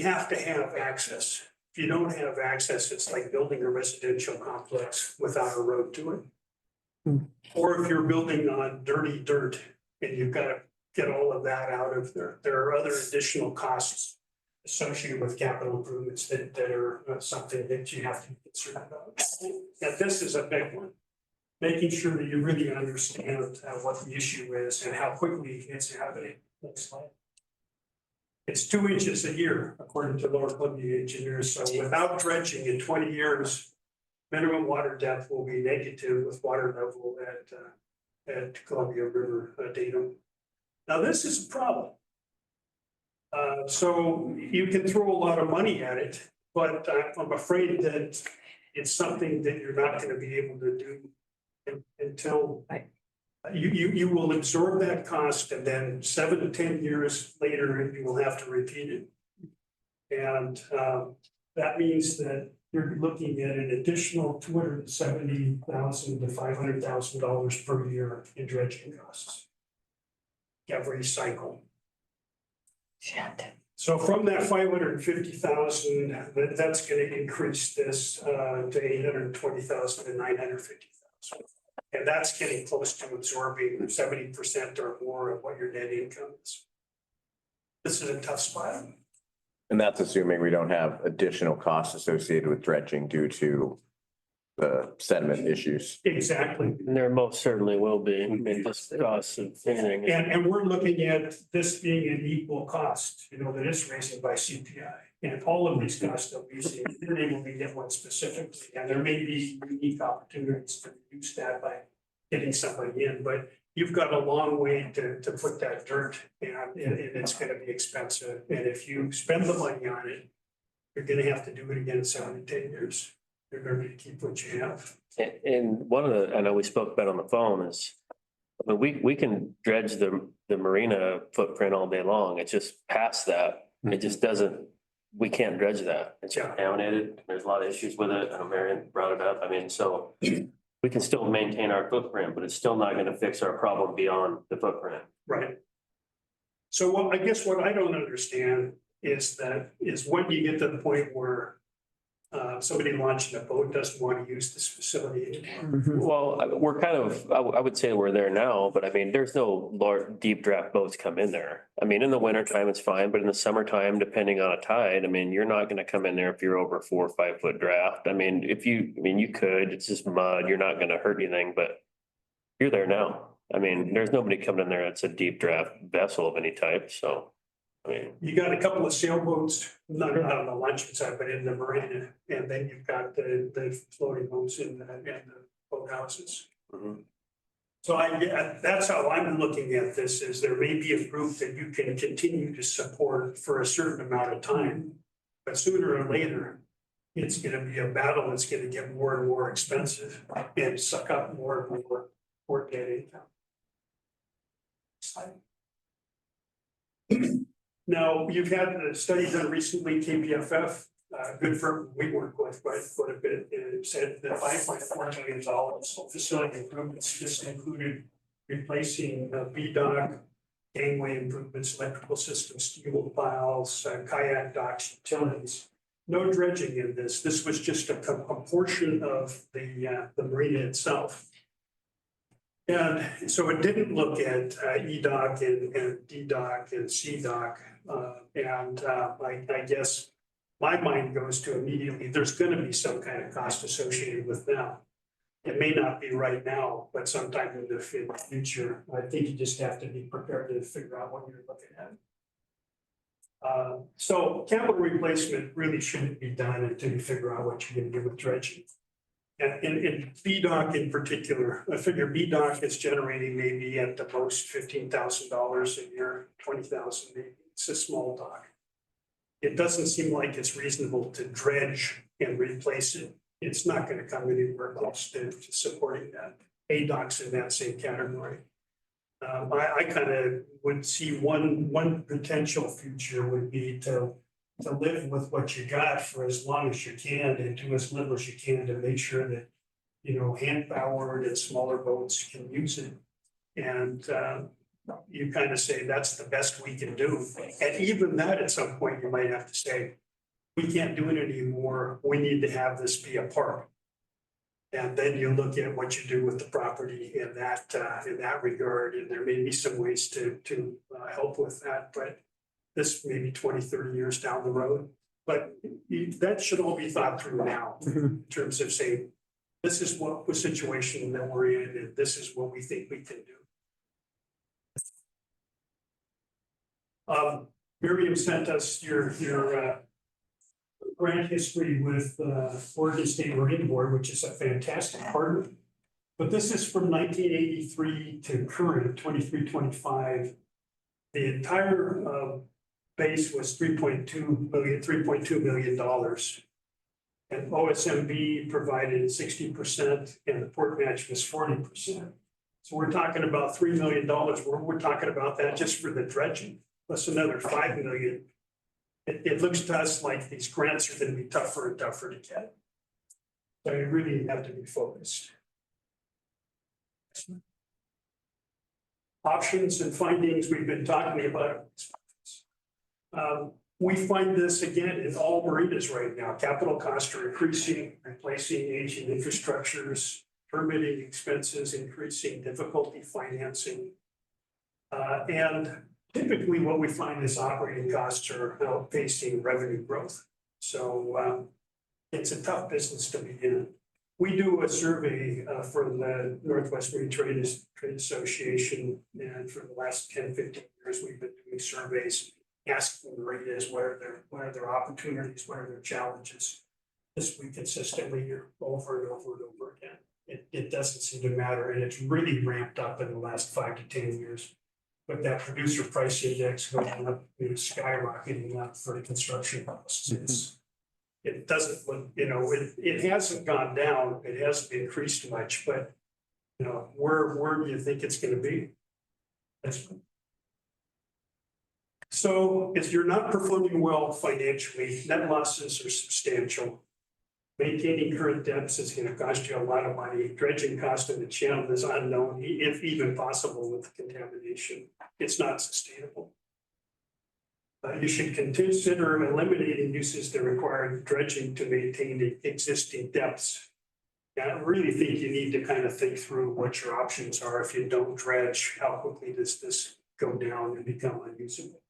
have to have access. If you don't have access, it's like building a residential complex without a road to it. Or if you're building on dirty dirt and you've got to get all of that out of there. There are other additional costs associated with capital improvements that are something that you have to be concerned about. And this is a big one. Making sure that you really understand what the issue is and how quickly it's happening. Next slide. It's 2 inches a year, according to Lower Columbia engineers. So without dredging in 20 years, minimum water depth will be negative with water level at Columbia River datum. Now, this is a problem. So you can throw a lot of money at it, but I'm afraid that it's something that you're not going to be able to do until you will absorb that cost, and then 7 to 10 years later, you will have to repeat it. And that means that you're looking at an additional $270,000 to $500,000 per year in dredging costs every cycle. Shit. So from that 550,000, that's going to increase this to 820,000 to 950,000. And that's getting close to absorbing 70% or more of what your net income is. This is a tough spot. And that's assuming we don't have additional costs associated with dredging due to sediment issues. Exactly. And there most certainly will be, I mean, just costs of anything. And we're looking at this being an equal cost, that is raised by CPI. And all of these costs that we see, we're able to get one specifically, and there may be unique opportunities to use that by getting somebody in, but you've got a long way to put that dirt, and it's gonna be expensive. And if you spend the money on it, you're gonna have to do it again in 7 to 10 years. You're gonna keep what you have. And one of the, I know we spoke about on the phone is, I mean, we can dredge the Marina footprint all day long. It's just past that. It just doesn't, we can't dredge that. It's Yeah. contaminated. There's a lot of issues with it. I know Marion brought it up. I mean, so we can still maintain our footprint, but it's still not gonna fix our problem beyond the footprint. Right. So I guess what I don't understand is when you get to the point where somebody launching a boat doesn't want to use this facility anymore. Well, we're kind of, I would say we're there now, but I mean, there's no large, deep draft boats come in there. I mean, in the winter time, it's fine, but in the summertime, depending on a tide, I mean, you're not gonna come in there if you're over 4 or 5 foot draft. I mean, you could, it's just mud, you're not gonna hurt anything, but you're there now. I mean, there's nobody coming in there that's a deep draft vessel of any type, so. I mean, You got a couple of sailboats, not on the launching side, but in the marina, and then you've got the floating boats and the boathouses. mhm. So that's how I'm looking at this, is there may be a group that you can continue to support for a certain amount of time. But sooner or later, it's gonna be a battle that's gonna get more and more expensive and suck up more and more port debt income. Now, you've had a study done recently, KPFF, good firm we work with quite a bit, it said that $5.4 million of facility improvements just included replacing B dock, gangway improvements, electrical systems, steel piles, kayak docks, utilities. No dredging in this. This was just a portion of the marina itself. And so it didn't look at E-Dock and D-Dock and C-Dock. I guess my mind goes to immediately, there's gonna be some kind of cost associated with them. It may not be right now, but sometime in the future, I think you just have to be prepared to figure out what you're looking at. So capital replacement really shouldn't be done until you figure out what you're gonna do with dredging. And in B-Dock in particular, I figure B-Dock is generating maybe at the most $15,000 a year, 20,000 maybe. It's a small dock. It doesn't seem like it's reasonable to dredge and replace it. It's not going to come anywhere close to supporting that. A-Dock's in that same category. I kind of would see one potential future would be to live with what you got for as long as you can and do as little as you can to make sure that, hand powered and smaller boats can use it. And you kind of say, that's the best we can do. And even that, at some point, you might have to say, we can't do it anymore. We need to have this be a park. And then you look at what you do with the property in that regard. And there may be some ways to help with that, but this may be 20, 30 years down the road. But that should all be thought through now in terms of saying, this is what the situation that we're in, and this is what we think we can do. Miriam sent us your grant history with Oregon State Marine Board, which is a fantastic partner. But this is from 1983 to current 23-25. The entire base was $3.2 million. And OSMB provided 60% and the port match was 40%. So we're talking about $3 million. We're talking about that just for the dredging, plus another $5 million. It looks to us like these grants are going to be tougher and tougher to get. So you really have to be focused. Options and findings we've been talking about. We find this again in all marinas right now. Capital costs are increasing, replacing aging infrastructures, permitting expenses, increasing difficulty financing. And typically what we find is operating costs are outpacing revenue growth. So it's a tough business to be in. We do a survey from the Northwest Marine Trade Association, and for the last 10, 15 years, we've been doing surveys, asking the marinas what are their opportunities, what are their challenges. This we consistently hear over and over and over again. It doesn't seem to matter, and it's really ramped up in the last 5 to 10 years. With that producer price index going up, skyrocketing up for the construction costs. It doesn't look, it hasn't gone down, it hasn't increased much, but where do you think it's gonna be? So if you're not performing well financially, net losses are substantial. Maintaining current depths is gonna cost you a lot of money. Dredging cost in the channel is unknown, if even possible with contamination. It's not sustainable. You should consider eliminating uses that require dredging to maintain the existing depths. I really think you need to kind of think through what your options are. If you don't dredge, how quickly does this go down and become unusable?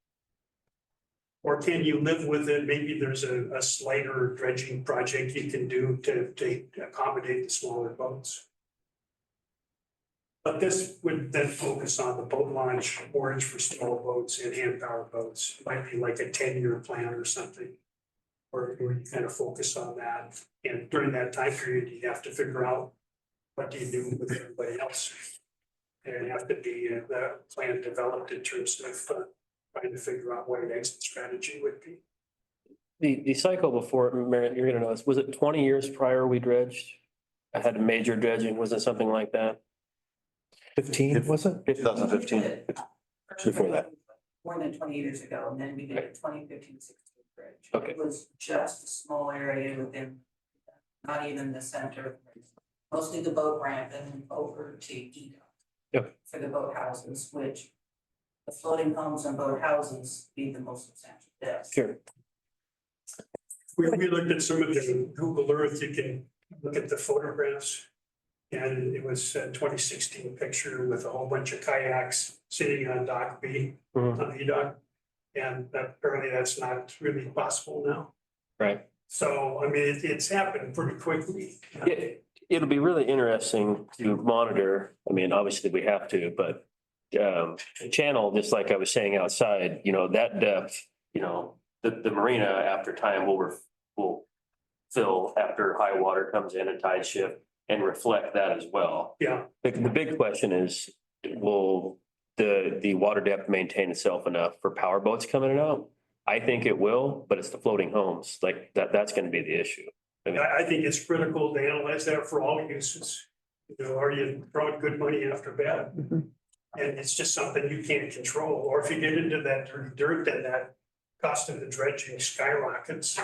Or can you live with it? Maybe there's a slighter dredging project you can do to accommodate the smaller boats. But this would then focus on the boat launch, orange for small boats and hand power boats. It might be like a 10-year plan or something. Or you kind of focus on that. And during that time period, you have to figure out what do you do with everybody else. And it have to be the plan developed in terms of trying to figure out what an exit strategy would be. The cycle before, Marina, you're gonna know this, was it 20 years prior we dredged? I had major dredging, was it something like that? 15, was it? 2015. Before that. More than 20 years ago, and then we did a 2015, 16 bridge. Okay. It was just a small area within, not even the center, mostly the boat ramp and then over to Edo. Yep. For the boat houses, which the floating homes and boat houses be the most substantial depth. Sure. We looked at some of the Google Earth, you can look at the photographs. And it was a 2016 picture with a whole bunch of kayaks sitting on dock B, on the dock. And apparently that's not really possible now. Right. So, I mean, it's happened pretty quickly. It'll be really interesting to monitor. I mean, obviously we have to, but the channel, just like I was saying outside, that depth, the marina after time will fill after high water comes in and tide shift and reflect that as well. Yeah. The big question is, will the water depth maintain itself enough for power boats coming in and out? I think it will, but it's the floating homes, like that's gonna be the issue. I think it's critical to analyze that for all uses. Are you throwing good money after bad? And it's just something you can't control. Or if you get into that dirty dirt, then that cost of the dredging skyrockets.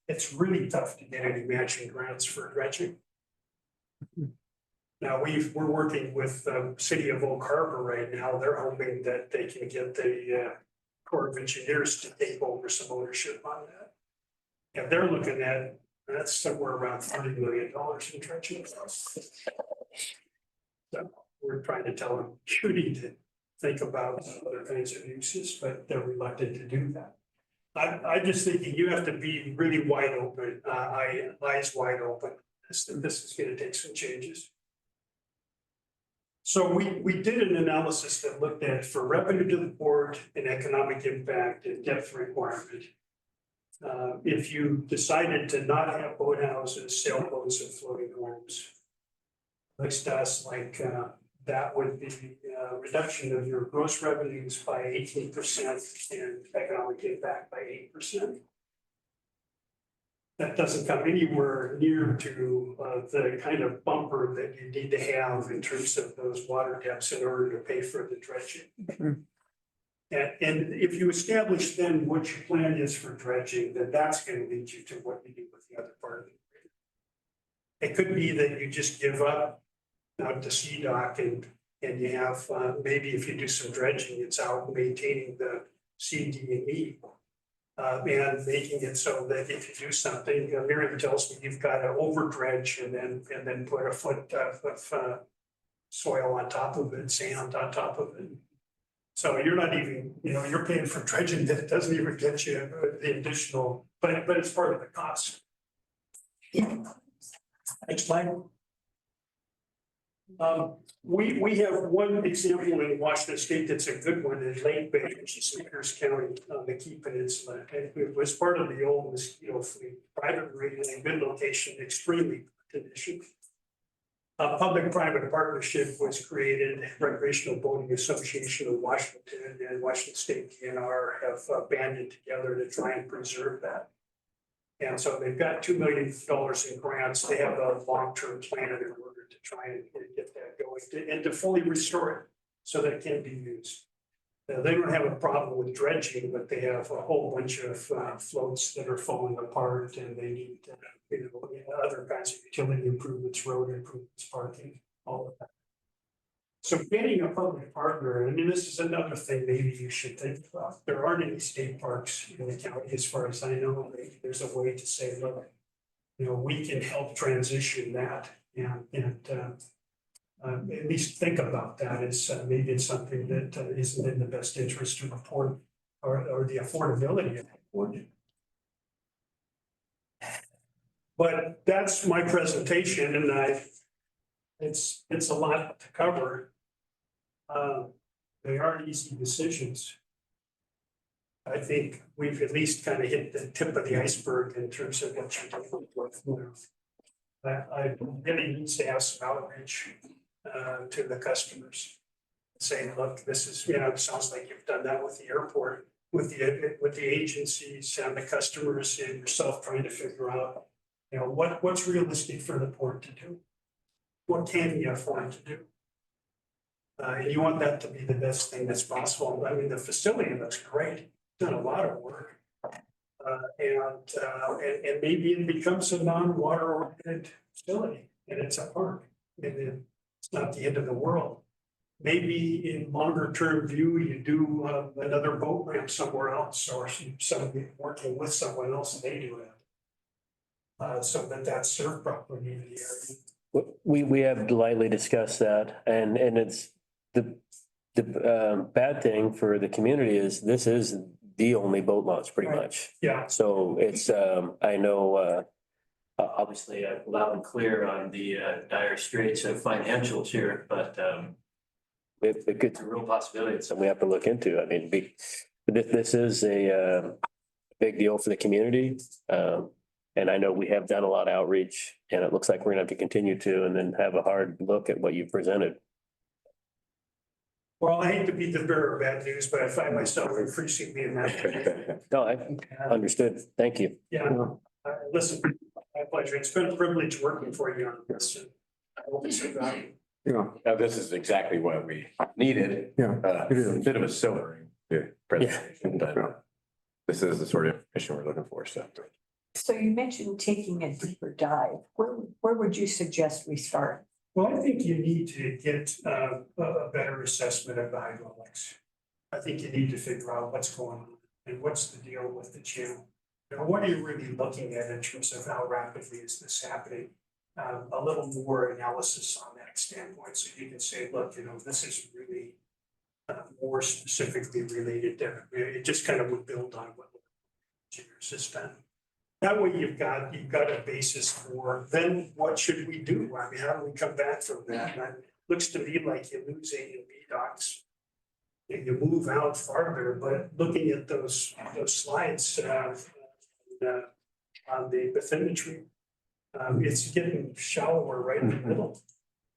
It's really tough to get any matching grants for dredging. Now we're working with the city of Oak Harbor right now. They're hoping that they can get the Corps of Engineers to take over some ownership on that. Yeah, they're looking at, that's somewhere around $30 million in dredging costs. So we're trying to tell them, you need to think about other kinds of uses, but they're reluctant to do that. I'm just thinking you have to be really wide open, eyes wide open. This is going to take some changes. So we did an analysis that looked at for revenue to the port and economic impact and depth requirement. If you decided to not have boathouses, sailboats, and floating homes, looks to us like that would be a reduction of your gross revenues by 18% and economic impact by 8%. That doesn't come anywhere near to the kind of bumper that you need to have in terms of those water depths in order to pay for the dredging. And if you establish then what your plan is for dredging, then that's going to lead you to what you do with the other part of it. It could be that you just give up out to sea dock and you have maybe if you do some dredging, it's out maintaining the C, D, and E. And making it so that if you do something, Miriam tells me you've got to over dredge and then put a foot of soil on top of it, sand on top of it. So you're not even, you're paying for dredging that doesn't even get you the additional, but it's part of the cost. Next slide. We have one example in Washington State that's a good one in Lake Bay, which is in Pierce County on the Key Peninsula. It was part of the old mosquito fleet, private rating, good location, extremely condition. A public-private partnership was created, Recreational Boating Association of Washington and Washington State DNR have banded together to try and preserve that. And so they've got $2 million in grants. They have a long-term plan in order to try and get that going and to fully restore it so that it can be used. They don't have a problem with dredging, but they have a whole bunch of floats that are falling apart and they need, other kinds of utility improvements, road improvements, parking, all of that. So getting a public partner, I mean, this is another thing maybe you should think about. There aren't any state parks in the county, as far as I know. Maybe there's a way to say, look, we can help transition that and at least think about that as maybe it's something that isn't in the best interest to report or the affordability of it. But that's my presentation and it's a lot to cover. They aren't easy decisions. I think we've at least kind of hit the tip of the iceberg in terms of what you're dealing with. I really needs to have some outreach to the customers. Saying, look, this is, it sounds like you've done that with the airport, with the agencies and the customers and yourself trying to figure out, what's realistic for the port to do? What can you afford to do? And you want that to be the best thing that's possible. I mean, the facility looks great, done a lot of work. And maybe it becomes a non-water oriented facility and it's a park and then it's not the end of the world. Maybe in longer term view, you do another boat ramp somewhere else or somebody working with someone else and they do it. So that's served properly in the area. We have lightly discussed that and it's the bad thing for the community is this is the only boat launch pretty much. Yeah. So it's, I know, obviously loud and clear on the dire straits of financials here, but it's a real possibility. It's something we have to look into. I mean, this is a big deal for the community. And I know we have done a lot of outreach and it looks like we're gonna have to continue to, and then have a hard look at what you presented. Well, I hate to be the bearer of bad news, but I find myself increasingly in that. No, I understood. Thank you. Yeah, listen, my pleasure. It's been a privilege working for you on this. I hope it's of value. Now, this is exactly what we needed. Yeah, it is. A bit of a sobering presentation, but this is the sort of information we're looking for, so. So you mentioned taking a deeper dive. Where would you suggest we start? Well, I think you need to get a better assessment of the hydraulics. I think you need to figure out what's going on and what's the deal with the channel. What are you really looking at in terms of how rapidly is this happening? A little more analysis on that standpoint, so you can say, look, this is really more specifically related to, it just kind of would build on what the engineers has done. That way you've got a basis for then what should we do? I mean, how do we come back from that? And it looks to me like you lose A and B docks. You move out farther, but looking at those slides on the bathymetry, it's getting shallower right in the middle.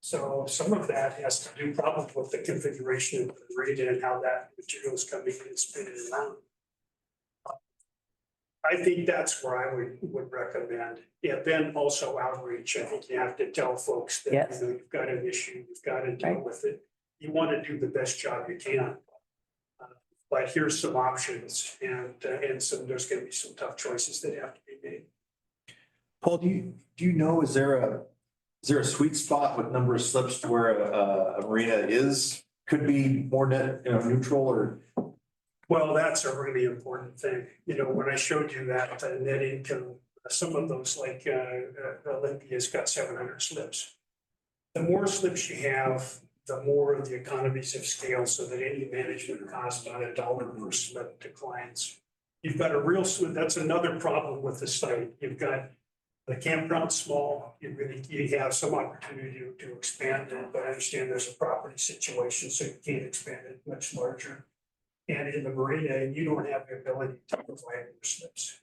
So some of that has to do probably with the configuration of the marina and how that material is coming in and spinning around. I think that's where I would recommend. Yeah, then also outreach. I think you have to tell folks that you've got an issue, you've got to deal with it. You want to do the best job you can. But here's some options and there's going to be some tough choices that have to be made. Paul, do you know, is there a sweet spot with number of slips to where a marina could be more net, neutral or? Well, that's a really important thing. When I showed you that net income, some of those like Olympia's got 700 slips. The more slips you have, the more the economies of scale so that any management cost on $1 per slip declines. You've got a real, that's another problem with the site. You've got The campground's small, you have some opportunity to expand it, but I understand there's a property situation, so you can't expand it much larger. And in the marina, you don't have the ability to provide more slips.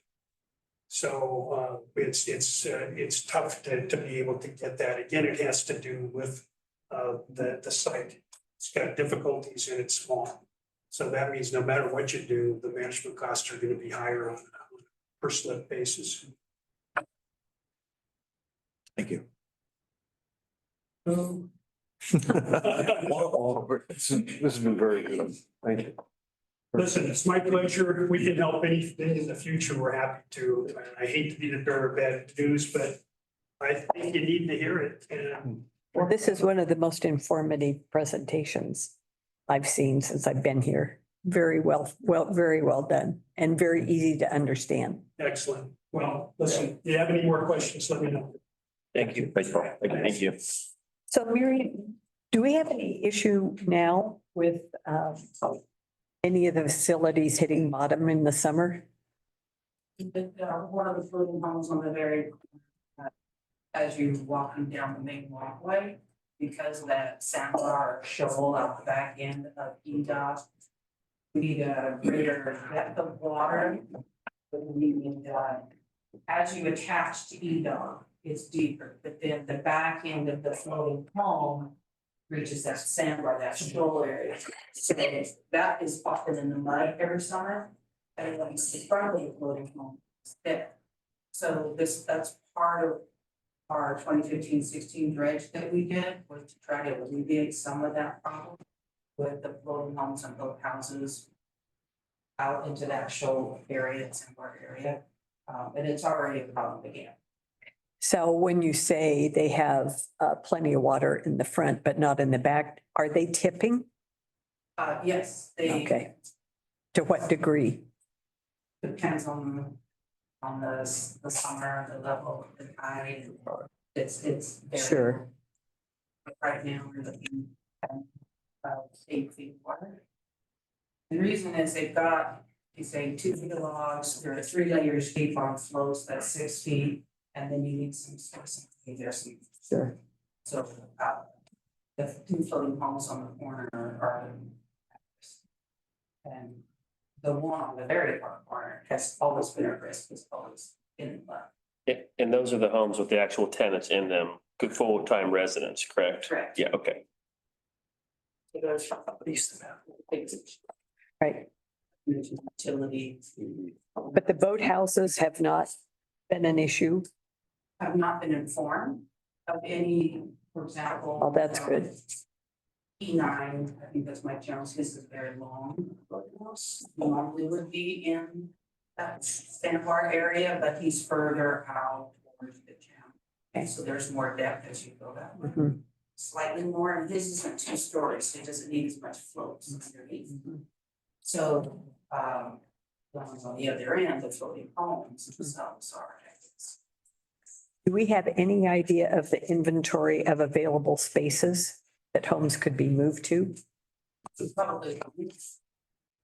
So it's tough to be able to get that. Again, it has to do with the site. It's got difficulties and it's small. So that means no matter what you do, the management costs are going to be higher on a per slip basis. Thank you. This has been very good. Thank you. Listen, it's my pleasure. We can help anything in the future. We're happy to. I hate to be the bearer of bad news, but I think you need to hear it. And Well, this is one of the most informative presentations I've seen since I've been here. Very very well done and very easy to understand. excellent. Well, listen, if you have any more questions, let me know. Thank you. Thank you. So Mary, do we have any issue now with any of the facilities hitting bottom in the summer? One of the floating homes on the very, as you're walking down the main walkway, because of that sandbar shovel out the back end of EDOT. We need a greater depth of water. But we need, as you attach to EDOT, it's deeper, but then the back end of the floating home reaches that sandbar, that shoal area. So that is often in the mud every summer. And then it's the front of the floating home is thick. So that's part of our 2015-16 dredge that we did, was to try to alleviate some of that problem with the floating homes and boat houses out into that shoal area, sandbar area. And it's already a problem again. So when you say they have plenty of water in the front, but not in the back, are they tipping? Yes, they. Okay. To what degree? Depends on the summer, the level, the tide. It's very. Sure. But right now, we're looking at about 8 feet water. The reason is they've got, you say 2 feet of logs, there are 3 layers deep on floats, that's 6 feet. And then you need some space there, Sure. so the 2 floating homes on the corner are. And the one on the very far corner has always been at risk, it's always been left. And those are the homes with the actual tenants in them, good full-time residents, correct? Correct. Yeah, okay. So there's Right. utility. But the boathouses have not been an issue. Have not been informed of any, for example. Oh, that's good. E9, I think that's Mike Jones, his is very long. Normally would be in that sandbar area, but he's further out towards the town. And so there's more depth as you go that way. Mhm. Slightly more, and his isn't 2 stories, so it doesn't need as much floats underneath. So, the ones on the other end, the floating homes themselves are. Do we have any idea of the inventory of available spaces that homes could be moved to? Probably.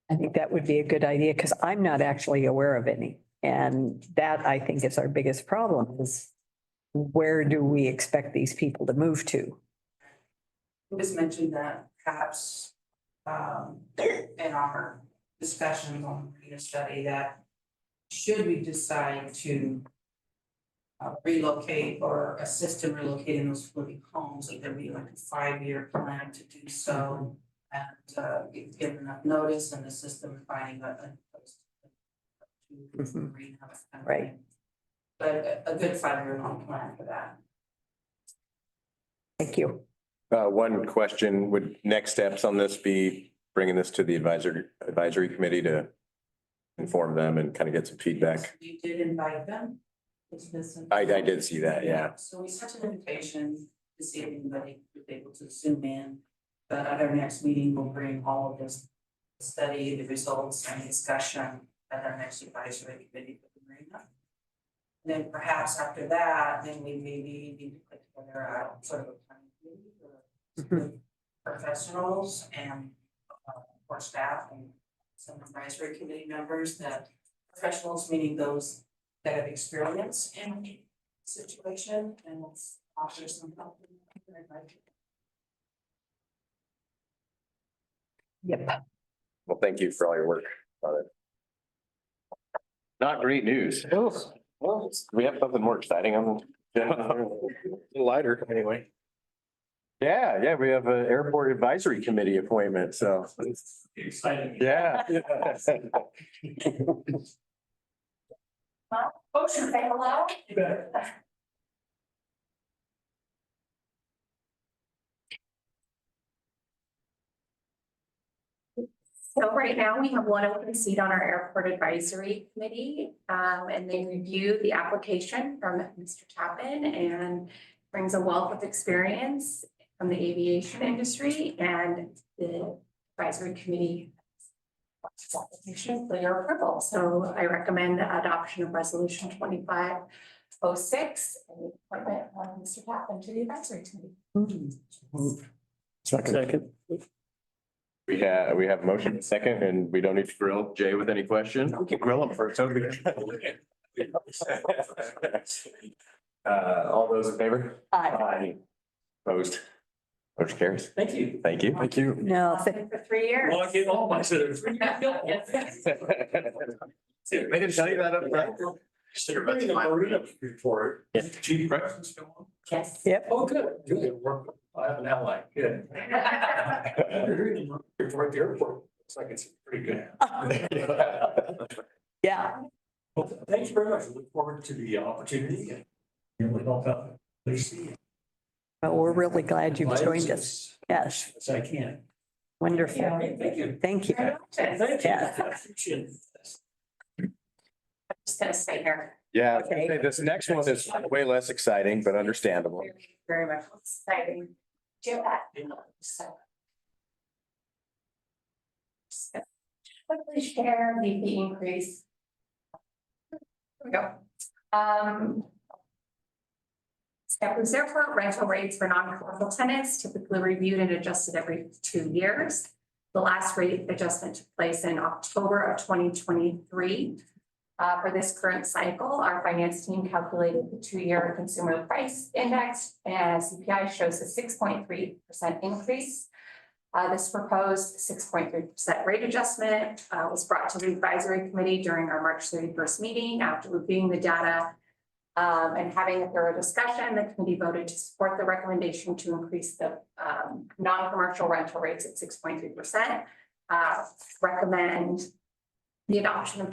I think that would be a good idea because I'm not actually aware of any. And that I think is our biggest problem is where do we expect these people to move to? It was mentioned that perhaps in our discussion on the study that should we decide to relocate or assist in relocating those floating homes, that there be like a 5-year plan to do so and give enough notice and assist them in finding a place to greenhouse. Right. But a good 5-year long plan for that. Thank you. One question, would next steps on this be bringing this to the advisory committee to inform them and kind of get some feedback? You did invite them. I did see that, yeah. So we sent an invitation to see if anybody was able to zoom in. But at our next meeting, we'll bring all of this study, the results and discussion at our next advisory committee for the Marina. And then perhaps after that, then we maybe need to put together a sort of a plan with professionals and for staff and some advisory committee members, that professionals, meaning those that have experience in situation and let's offer some help. Yep. Well, thank you for all your work on it. Not great news. Well, we have something more exciting on the, a little lighter anyway. Yeah, we have an airport advisory committee appointment, so. Exciting. Yeah. Motion, say hello. You better. So right now we have one open seat on our airport advisory committee, and they review the application from Mr. Tappan and brings a wealth of experience from the aviation industry, and the advisory committee application for your approval. So I recommend the adoption of resolution 2506 and the appointment of Mr. Tappan to the advisory committee. Second. We have a motion and second, and we don't need to grill Jay with any questions. We can grill him first. All those in favor? Aye. Opposed? Motion carries. Thank you. Thank you. Thank you. No, For 3 years. Well, I get all my citizens. They didn't tell you that up front? Consider about the Marina report. Yeah. Chief Preston's still on? Yes. yep. Oh, good. Good. I have an ally. Good. Report at the airport. Looks like it's pretty good. Yeah. Well, thank you very much. I look forward to the opportunity and really help out Lacey. Well, we're really glad you've joined us. Yes, As I can. wonderful. Thank you. Thank you. Thank you. Yeah. I appreciate it. I'm just gonna stay here. Yeah, Okay. this next one is way less exciting, but understandable. Very much exciting. Do that. So. Just gonna quickly share the increase. Here we go. Steppers Airport rental rates for non-commercial tenants typically reviewed and adjusted every 2 years. The last rate adjustment took place in October of 2023. For this current cycle, our finance team calculated the 2-year consumer price index, and CPI shows a 6.3% increase. This proposed 6.3% rate adjustment was brought to the advisory committee during our March 31st meeting. After reviewing the data and having a thorough discussion, the committee voted to support the recommendation to increase the non-commercial rental rates at 6.3%. Recommend the adoption of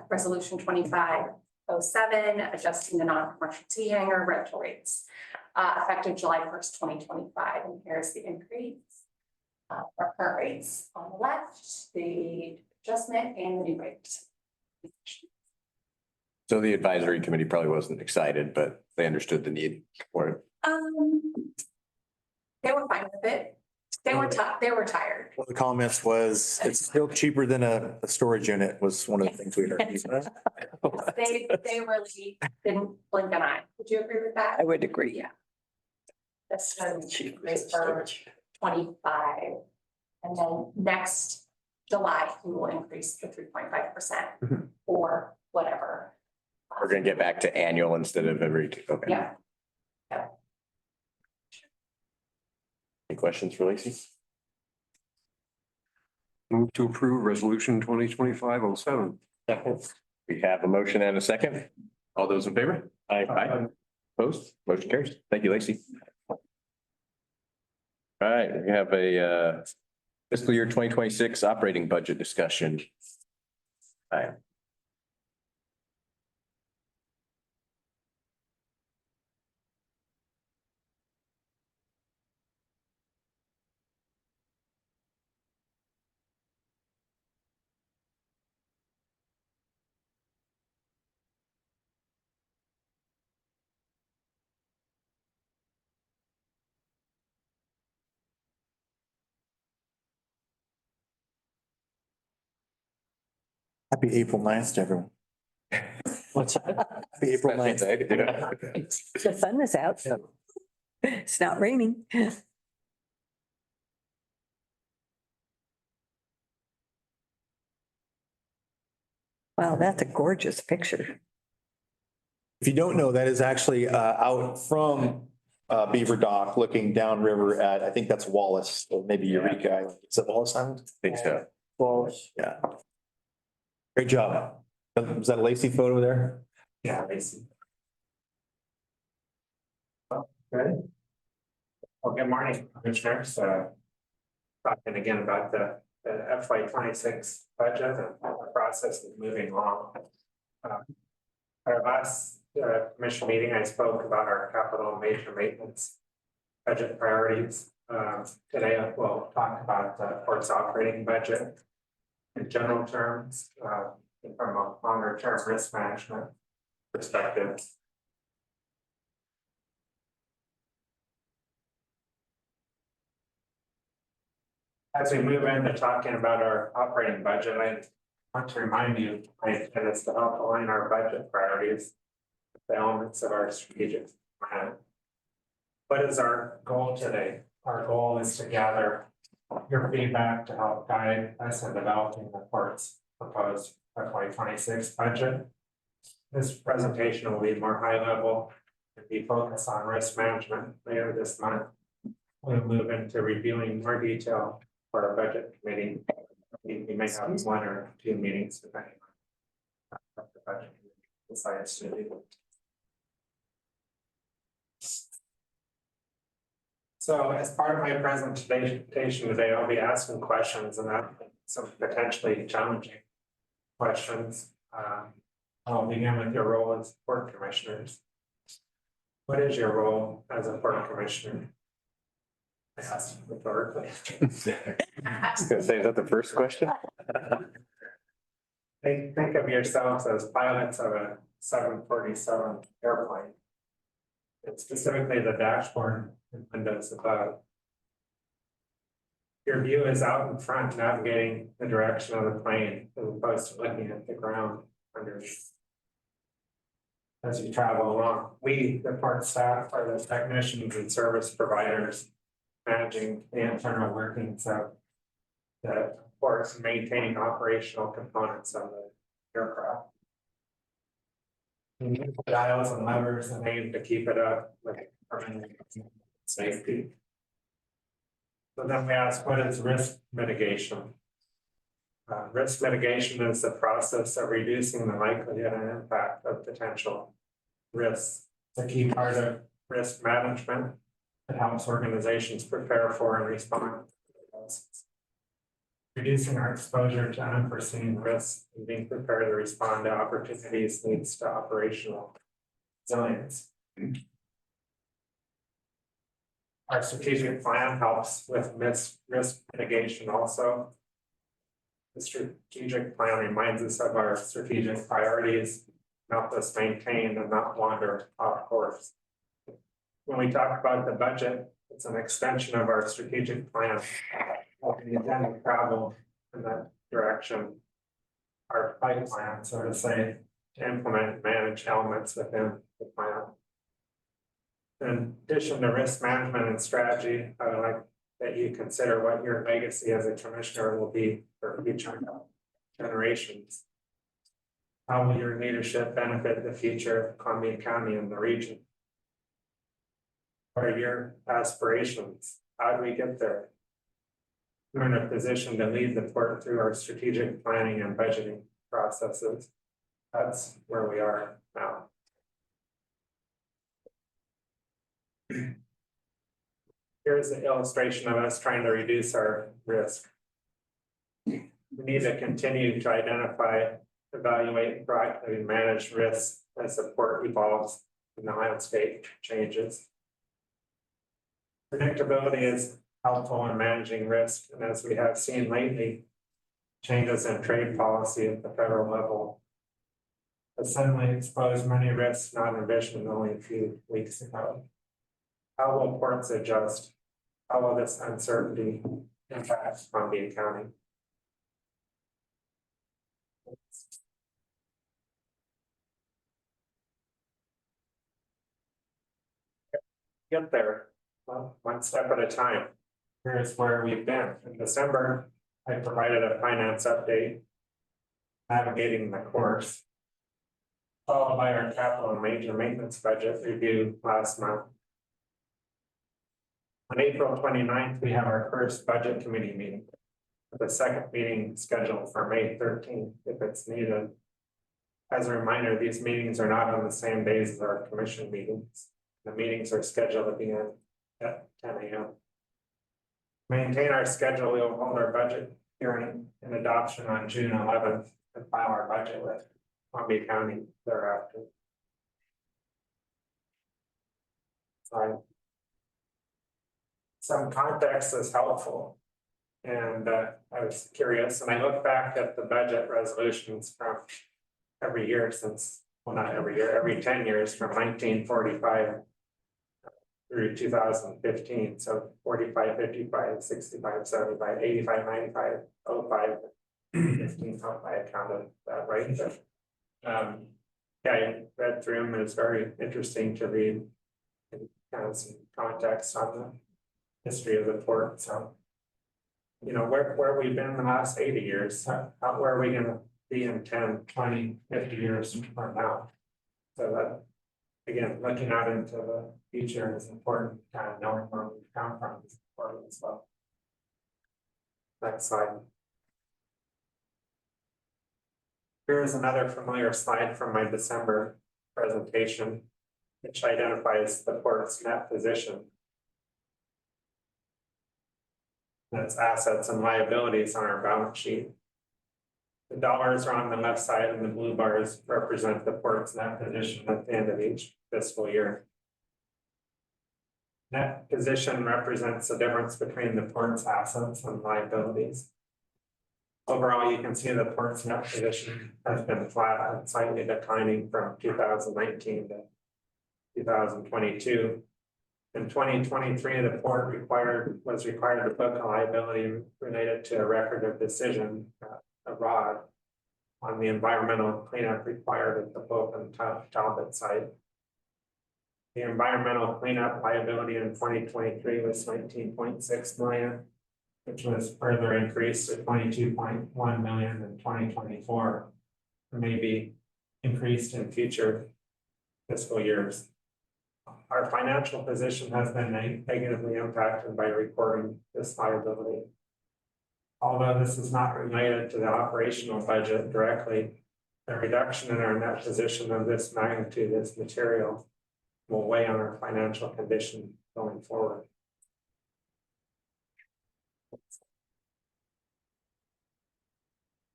resolution 2507, adjusting the non-commercial T hangar rental rates effective July 1st, 2025. And here's the increase. Our current rates on the left, the adjustment and the new rates. So the advisory committee probably wasn't excited, but they understood the need for it. They were fine with it. They were tired. One of the comments was, it's still cheaper than a storage unit was one of the things we heard. They really didn't blink an eye. Would you agree with that? I would agree. Yeah. That's for 25. And then next July, we will increase to 3.5% or whatever. We're gonna get back to annual instead of every two. Okay. Yeah. Any questions for Lacey? Move to approve resolution 2025-07. We have a motion and a second. All those in favor? Aye. Opposed? Motion carries. Thank you, Lacey. All right, we have a fiscal year 2026 operating budget discussion. All right. Happy April 9th to everyone. What's that? Happy April 9th. The sun is out. It's not raining. Wow, that's a gorgeous picture. If you don't know, that is actually out from Beaver Dock, looking downriver at, I think that's Wallace, or maybe Eureka Island. Is it Wallace Island? I think so. Wallace. Yeah. Great job. Was that a Lacey photo there? Yeah, I see. Good. Well, good morning, Commissioners. Talking again about the FY 26 budget and the process is moving along. Our last commission meeting, I spoke about our capital and major maintenance budget priorities. Today, we'll talk about the port's operating budget in general terms, and from a longer term risk management perspective. As we move into talking about our operating budget, I want to remind you, that it's to help align our budget priorities with the elements of our strategic plan. What is our goal today? Our goal is to gather your feedback to help guide us in developing the port's proposed FY 26 budget. This presentation will be more high level and be focused on risk management later this month. We'll move into reviewing more detail for our budget committee. We may have one or two meetings depending on what the budget committee decides to do. So as part of my presentation today, I'll be asking questions and some potentially challenging questions. I'll begin with your role as port commissioners. What is your role as a port commissioner? I asked rhetorically. I was gonna say, is that the first question? Think of yourselves as pilots of a 747 airplane. It's specifically the dashboard and windows above. Your view is out in front, navigating the direction of the plane as opposed to looking at the ground underneath. As you travel along, we, the port staff, are the technicians and service providers managing the internal workings of the ports and maintaining operational components of the aircraft. We use dials and levers and aim to keep it up with safety. So then we ask, what is risk mitigation? Risk mitigation is the process of reducing the likelihood and impact of potential risks. It's a key part of risk management. It helps organizations prepare for and respond to risks. Reducing our exposure to unforeseen risks and being prepared to respond to opportunities leads to operational resilience. Our strategic plan helps with risk mitigation also. The strategic plan reminds us of our strategic priorities, help us maintain and not wander off course. When we talk about the budget, it's an extension of our strategic plan. We intend to travel in that direction. Our pipeline, so to say, to implement and manage elements within the plan. In addition to risk management and strategy, I would like that you consider what your legacy as a commissioner will be for future generations. How will your leadership benefit the future of Columbia County and the region? What are your aspirations? How do we get there? We're in a position to lead the port through our strategic planning and budgeting processes. That's where we are now. Here's an illustration of us trying to reduce our risk. We need to continue to identify, evaluate, and proactively manage risks as the port evolves and the landscape changes. Predictability is helpful in managing risk, and as we have seen lately, changes in trade policy at the federal level have suddenly exposed many risks not envisioned only a few weeks ago. How will ports adjust? How will this uncertainty impact Columbia County? Get there, well, one step at a time. Here's where we've been. In December, I provided a finance update, navigating the course. followed by our capital and major maintenance budget review last month. On April 29th, we have our first budget committee meeting. The second meeting scheduled for May 13th if it's needed. As a reminder, these meetings are not on the same days as our commission meetings. The meetings are scheduled to begin at 10 a.m. Maintain our schedule, we will hold our budget hearing and adoption on June 11th and file our budget with Columbia County thereafter. Some context is helpful. And I was curious, and I look back at the budget resolutions from every year since, well, not every year, every 10 years from 1945 through 2015. So 45, 55, 65, 75, 85, 95, 05, 15, hope I counted that right. But, yeah, I read through them and it's very interesting to read and kind of some context on the history of the port. So, you know, where we've been the last 80 years, where are we gonna be in 10, 20, 50 years from now? So that, again, looking out into the future is important, kind of knowing where we've come from is important as well. Next slide. Here's another familiar slide from my December presentation, which identifies the port's net position. That's assets and liabilities on our balance sheet. The dollars are on the left side and the blue bars represent the port's net position at the end of each fiscal year. Net position represents the difference between the port's assets and liabilities. Overall, you can see the port's net position has been flat and slightly declining from 2019 to 2022. In 2023, the port was required to book a liability related to a record of decision abroad on the environmental cleanup required at the Pope and Talbot site. The environmental cleanup liability in 2023 was 19.6 million, which was further increased to 22.1 million in 2024, and may be increased in future fiscal years. Our financial position has been negatively impacted by recording this liability. Although this is not related to the operational budget directly, the reduction in our net position of this magnitude is material, will weigh on our financial condition going forward.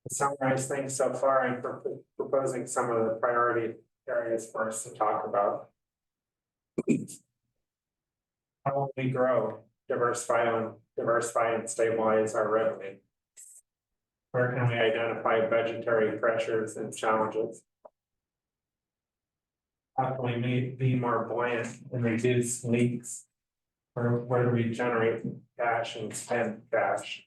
To summarize things so far, I'm proposing some of the priority areas for us to talk about. How will we grow, diversify and stabilize our revenue? Where can we identify budgetary pressures and challenges? How can we be more buoyant and reduce leaks? Where do we generate cash and spend cash?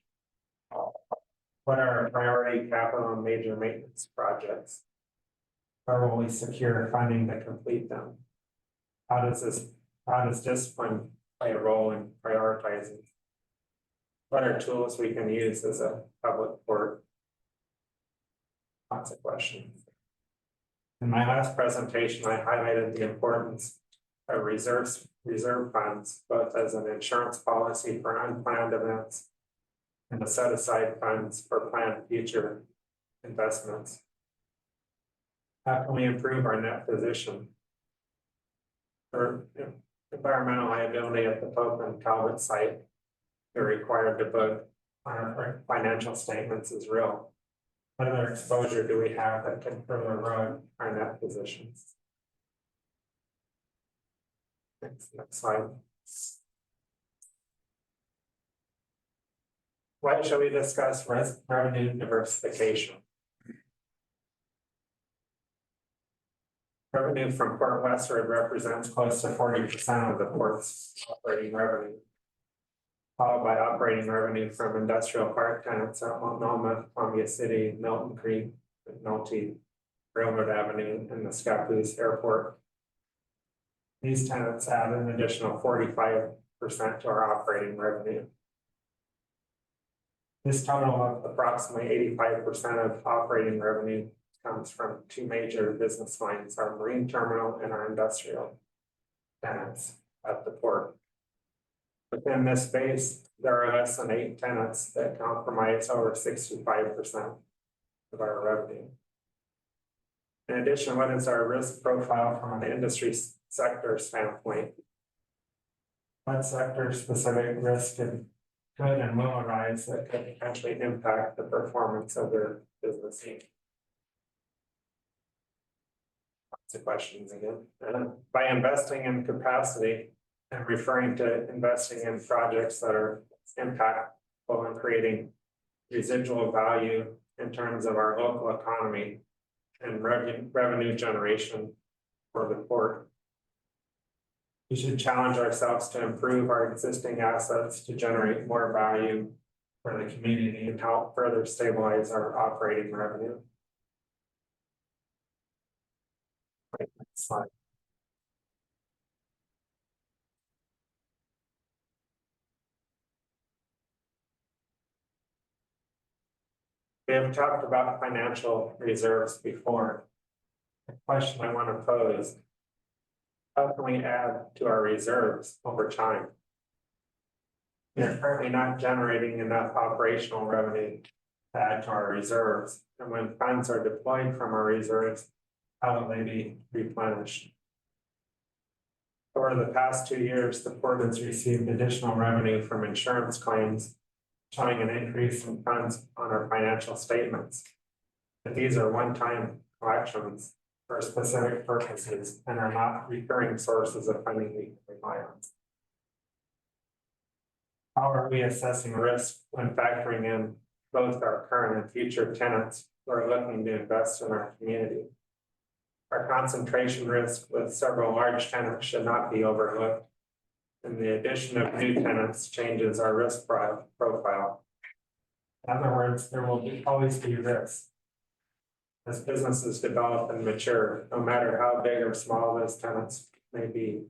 What are our priority capital and major maintenance projects? Where will we secure funding to complete them? How does discipline play a role in prioritizing? What are tools we can use as a public port? Lots of questions. In my last presentation, I highlighted the importance of reserve funds, both as an insurance policy for unplanned events and to set aside funds for planned future investments. How can we improve our net position? For environmental liability at the Pope and Talbot site, they're required to book on our financial statements is real. What other exposure do we have that can further erode our net positions? Next slide. Why shall we discuss revenue diversification? Revenue from Port Westwood represents close to 40% of the port's operating revenue, followed by operating revenue from industrial park tenants at Multnomah, Columbia City, Milton Creek, McNulty, Railroad Avenue, and the Scappoose Airport. These tenants add an additional 45% to our operating revenue. This total of approximately 85% of operating revenue comes from two major business lines, our marine terminal and our industrial tenants at the port. Within this space, there are less than 8 tenants that comprise over 65% of our revenue. In addition, what is our risk profile from an industry sector standpoint? What sector specific risk could and will arise that could potentially impact the performance of their business? Lots of questions again. By investing in capacity, I'm referring to investing in projects that are impactful in creating residual value in terms of our local economy and revenue generation for the port. We should challenge ourselves to improve our existing assets to generate more value for the community and help further stabilize our operating revenue. Next slide. We have talked about financial reserves before. The question I want to pose: how can we add to our reserves over time? We are currently not generating enough operational revenue to add to our reserves, and when funds are deployed from our reserves, how will they be replenished? Over the past 2 years, the port has received additional revenue from insurance claims, showing an increase in funds on our financial statements. But these are one-time collections for specific purposes and are not recurring sources of funding we can rely on. How are we assessing risk when factoring in both our current and future tenants who are looking to invest in our community? Our concentration risk with several large tenants should not be overlooked, and the addition of new tenants changes our risk profile. In other words, there will always be risk as businesses develop and mature, no matter how big or small those tenants may be,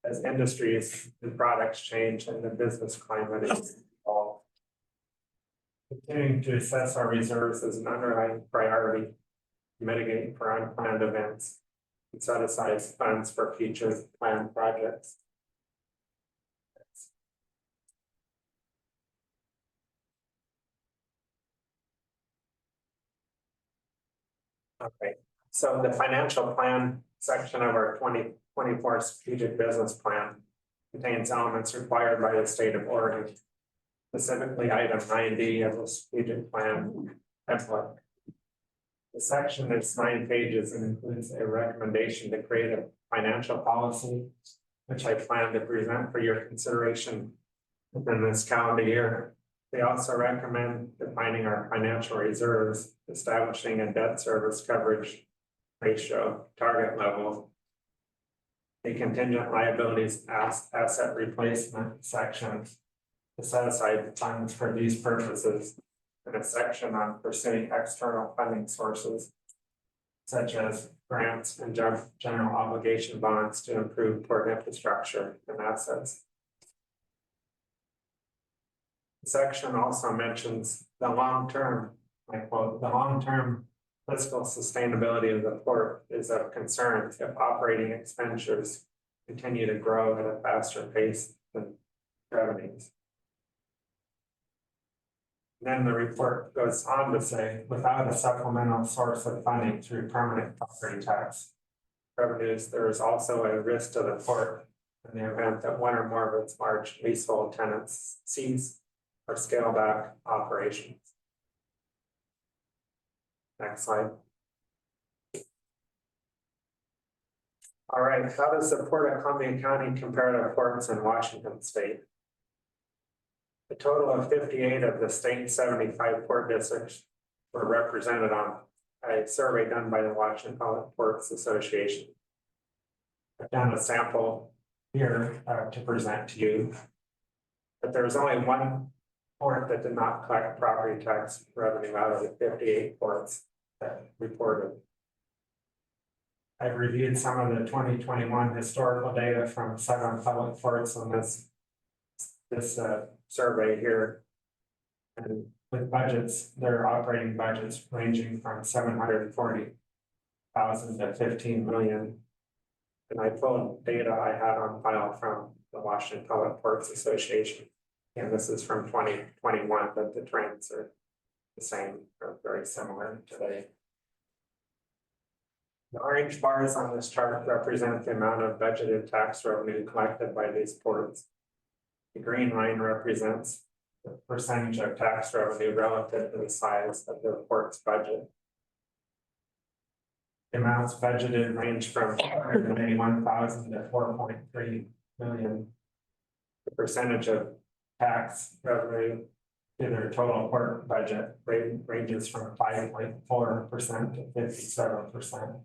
as industries and products change and the business climate is evolved. Continuing to assess our reserves is an underlying priority to mitigate for unplanned events and set aside funds for future planned projects. Okay, so the financial plan section of our 2024 strategic business plan contains elements required by the state of Oregon, specifically item 9D of the strategic plan template. The section is 9 pages and includes a recommendation to create a financial policy, which I plan to present for your consideration within this calendar year. They also recommend defining our financial reserves, establishing a debt service coverage ratio target level, a contingent liabilities asset replacement section to set aside funds for these purposes, and a section on pursuing external funding sources, such as grants and general obligation bonds to improve port infrastructure and assets. The section also mentions the long-term, I quote, the long-term fiscal sustainability of the port is of concern if operating expenditures continue to grow at a faster pace than revenues. Then the report goes on to say, without a supplemental source of funding through permanent property tax revenues, there is also a risk to the port in the event that one or more of its large leasehold tenants cease or scale back operations. Next slide. All right, how does the Port of Columbia County compare to ports in Washington State? A total of 58 of the state's 75 port districts were represented on a survey done by the Washington Public Ports Association. I've done a sample here to present to you, but there was only one port that did not collect property tax revenue out of the 58 ports that reported. I've reviewed some of the 2021 historical data from 7 public ports on this survey here. And with budgets, their operating budgets ranging from 740,000 to 15 million. And I pulled data I had on file from the Washington Public Works Association. And this is from 2021, but the trends are the same or very similar today. The orange bars on this chart represent the amount of budgeted tax revenue collected by these ports. The green line represents the percentage of tax revenue relative to the size of the port's budget. The amounts budgeted range from 191,000 to 4.3 million. The percentage of tax revenue to their total port budget ranges from 5.4% to 57%.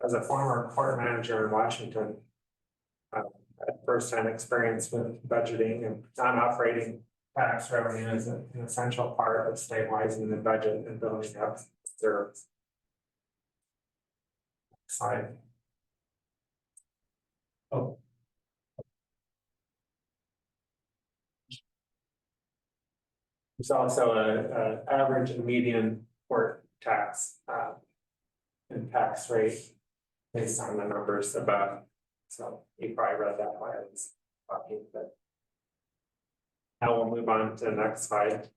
As a former port manager in Washington, I had firsthand experience with budgeting, and non-operating tax revenue is an essential part of stabilizing the budget and building up reserves. Slide. Oh. There's also a average and median port tax and tax rate based on the numbers above. So you probably read that while I was talking, but now we'll move on to the next slide.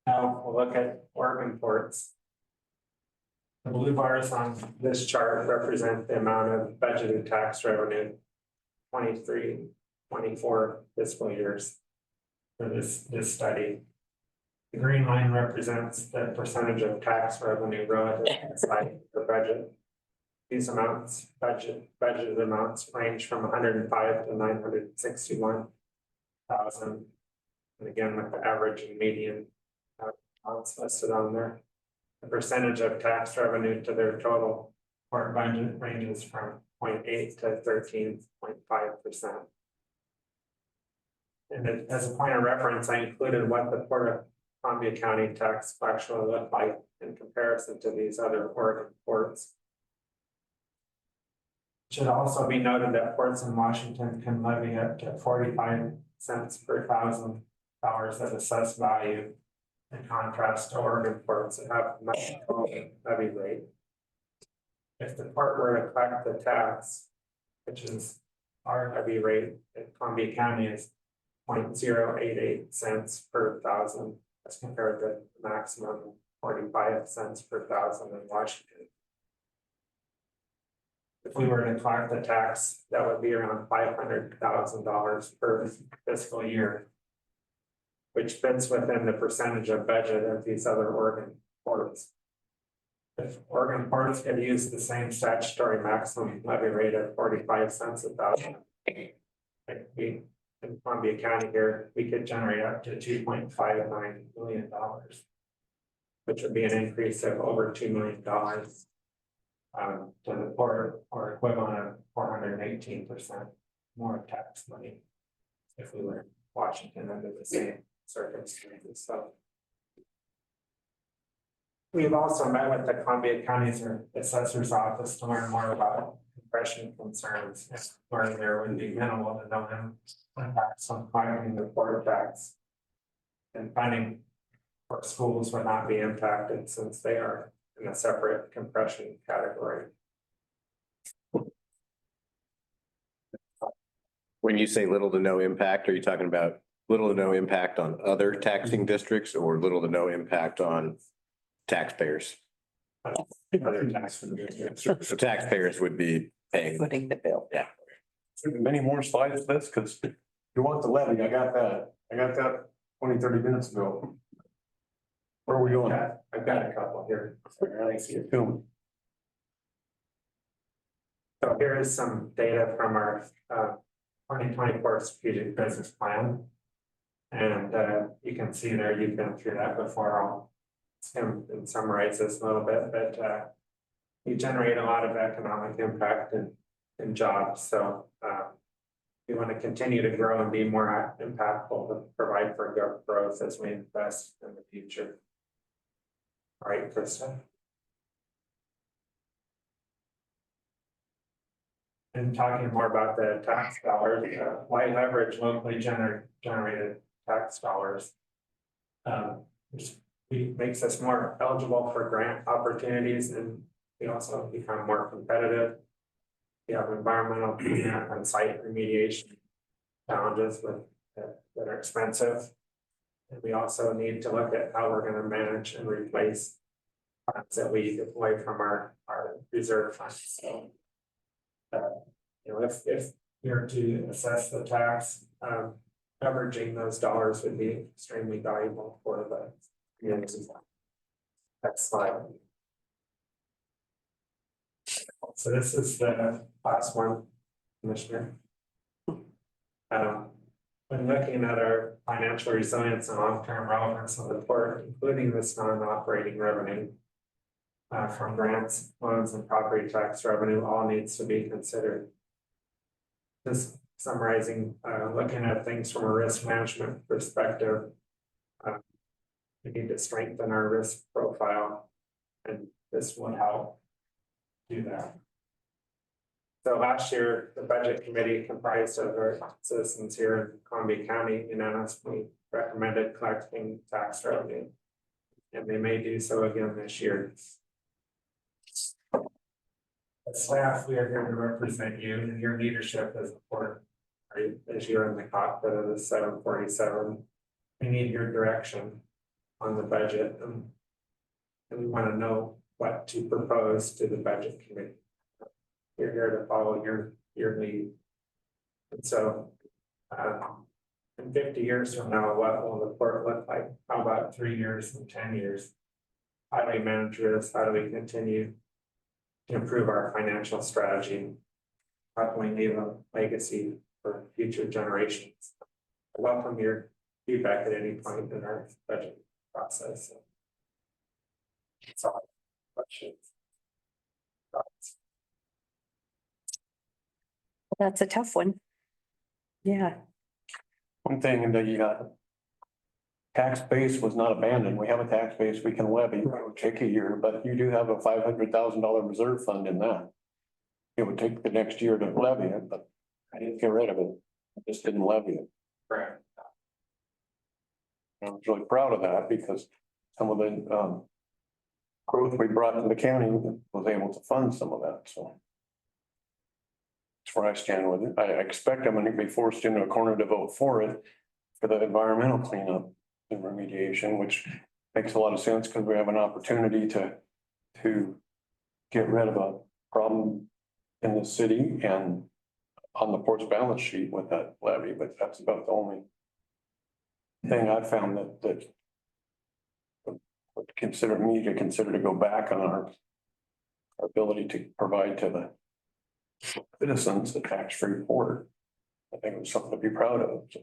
Now we'll look at Oregon ports. The blue bars on this chart represent the amount of budgeted tax revenue 23-24 fiscal years for this study. The green line represents the percentage of tax revenue relative to the size of the budget. These amounts, budgeted amounts range from 105 to 961,000. And again, with the average and median amounts listed on there. The percentage of tax revenue to their total port budget ranges from 0.8 to 13.5%. And as a point of reference, I included what the Port of Columbia County tax actually looked like in comparison to these other Oregon ports. It should also be noted that ports in Washington can levy up to 45 cents per $1,000 of assessed value, in contrast to Oregon ports that have a much lower levy rate. If the port were to collect the tax, which is our levy rate in Columbia County, is 0.088 cents per $1,000, as compared to the maximum of 45 cents per $1,000 in Washington. If we were to collect the tax, that would be around $500,000 per fiscal year, which fits within the percentage of budget of these other Oregon ports. If Oregon ports could use the same statutory maximum levy rate of 45 cents a $1,000, like we in Columbia County here, we could generate up to $2.59 million, which would be an increase of over $2 million to the port, or equivalent of 418% more tax money if we were in Washington under the same circumstances. So we've also met with the Columbia County's assessor's office to learn more about compression concerns, where there would be minimal to no impacts on filing the port tax, and funding for schools would not be impacted since they are in a separate compression category. When you say little to no impact, are you talking about little to no impact on other taxing districts or little to no impact on taxpayers? Other tax. So taxpayers would be paying. Footing the bill. Yeah. Many more slides of this, because you want the levy, I got that 20-30 minutes ago. Where are we going? I've got a couple here. I see it too. So here is some data from our 2024 strategic business plan. And you can see there, you've been through that before. I'll skim and summarize this a little bit, but we generate a lot of economic impact and jobs. So we want to continue to grow and be more impactful to provide for growth as we invest in the future. All right, Krista. And talking more about the tax dollars, why leverage locally generated tax dollars. Which makes us more eligible for grant opportunities, and we also become more competitive. We have environmental and site remediation challenges that are expensive. And we also need to look at how we're gonna manage and replace funds that we deploy from our reserve funds. So, if you're to assess the tax, leveraging those dollars would be extremely valuable for the community. Next slide. So this is the last one, Commissioner. When looking at our financial resilience and long-term relevance of the port, including this non-operating revenue from grants, loans, and property tax revenue, all needs to be considered. Just summarizing, looking at things from a risk management perspective, we need to strengthen our risk profile, and this would help do that. So last year, the budget committee comprised of our citizens here in Columbia County unanimously recommended collecting tax revenue. And they may do so again this year. As staff, we are here to represent you, and your leadership is important. Right? As you're in the cockpit of the 747, we need your direction on the budget, and we want to know what to propose to the budget committee. You're here to follow your lead. And so, in 50 years from now, what will the port look like? How about 3 years and 10 years? How do we manage this? How do we continue to improve our financial strategy? How can we leave a legacy for future generations? I welcome your feedback at any point in our budget process. So, questions? Thoughts? That's a tough one. Yeah, One thing that you got. Tax base was not abandoned. We have a tax base we can levy. It would take a year, but you do have a $500,000 reserve fund in that. It would take the next year to levy it, but I didn't get rid of it. I just didn't levy it. Right. I was really proud of that because some of the growth we brought to the county was able to fund some of that, so. That's where I stand with it. I expect I'm gonna be forced into a corner to vote for it for the environmental cleanup and remediation, which makes a lot of sense because we have an opportunity to get rid of a problem in the city and on the port's balance sheet with that levy, but that's about the only thing I found that would consider to go back on our ability to provide to the citizens a tax-free port. I think it was something to be proud of. So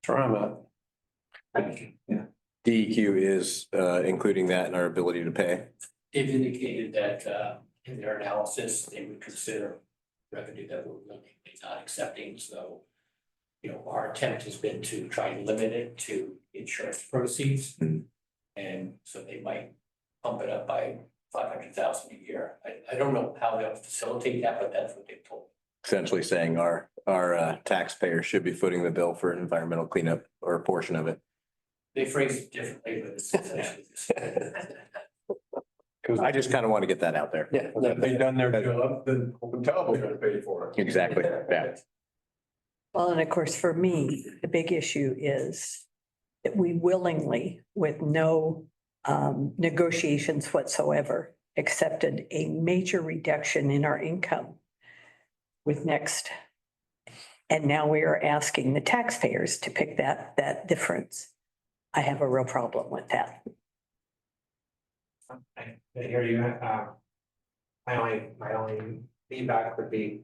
that's where I'm at. Yeah. DEQ is including that in our ability to pay. They've indicated that in their analysis, they would consider revenue that we're really not accepting, so. You know, our attempt has been to try and limit it to insurance proceeds. And so they might pump it up by 500,000 a year. I don't know how they'll facilitate that, but that's what they've told. Essentially saying our taxpayers should be footing the bill for environmental cleanup or a portion of it. They phrase it differently, but it's essentially the same. Because I just kind of want to get that out there. if they done their job, then hotel is gonna pay for it. Exactly, yeah. well, and of course, for me, the big issue is that we willingly, with no negotiations whatsoever, accepted a major reduction in our income with Next. And now we are asking the taxpayers to pick that difference. I have a real problem with that. I hear you. My only feedback would be,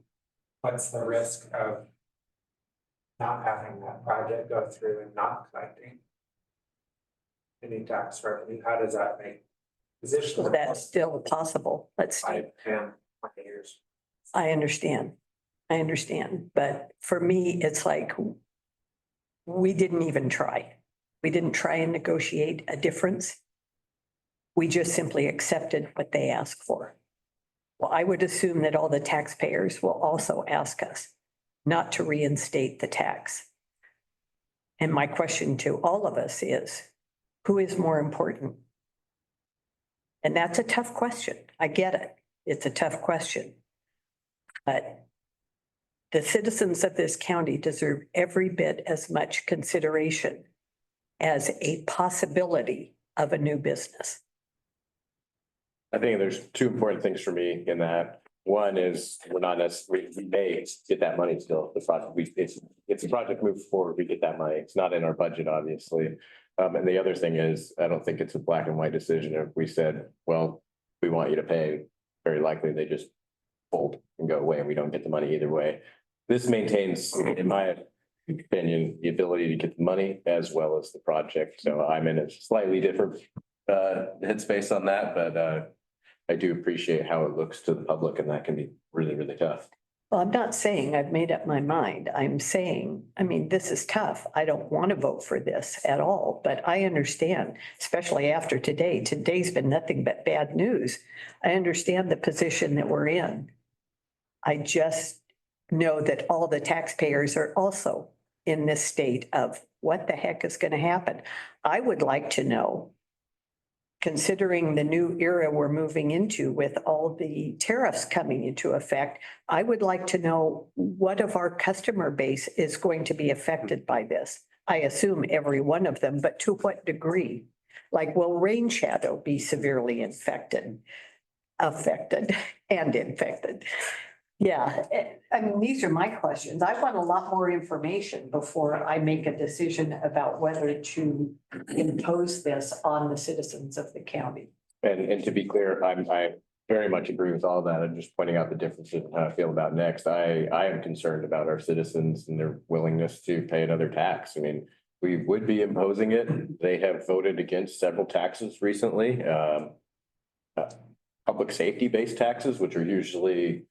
what's the risk of not having that project go through and not collecting any tax revenue? How does that make position? So that's still possible. Let's, 5, 10, 20 years. I understand. But for me, it's like, we didn't even try. We didn't try and negotiate a difference. We just simply accepted what they asked for. Well, I would assume that all the taxpayers will also ask us not to reinstate the tax. And my question to all of us is, who is more important? And that's a tough question. I get it. It's a tough question. But the citizens of this county deserve every bit as much consideration as a possibility of a new business. I think there's two important things for me in that. One is we're not necessarily, we may get that money still, the project, it's a project moves forward, we get that money. It's not in our budget, obviously. And the other thing is, I don't think it's a black and white decision. If we said, well, we want you to pay, very likely they just fold and go away and we don't get the money either way. This maintains, in my opinion, the ability to get the money as well as the project. So I'm in a slightly different headspace on that, but I do appreciate how it looks to the public, and that can be really, really tough. Well, I'm not saying I've made up my mind. I'm saying, I mean, this is tough. I don't want to vote for this at all, but I understand, especially after today. Today's been nothing but bad news. I understand the position that we're in. I just know that all the taxpayers are also in this state of what the heck is going to happen. I would like to know, considering the new era we're moving into with all the tariffs coming into effect, I would like to know what of our customer base is going to be affected by this. I assume every one of them, but to what degree? Like, will Rain Shadow be severely affected? Yeah, I mean, these are my questions. I want a lot more information before I make a decision about whether to impose this on the citizens of the county. And to be clear, I very much agree with all that. I'm just pointing out the differences in how I feel about next. I am concerned about our citizens and their willingness to pay another tax. I mean, we would be imposing it. They have voted against several taxes recently. Public safety-based taxes, which are usually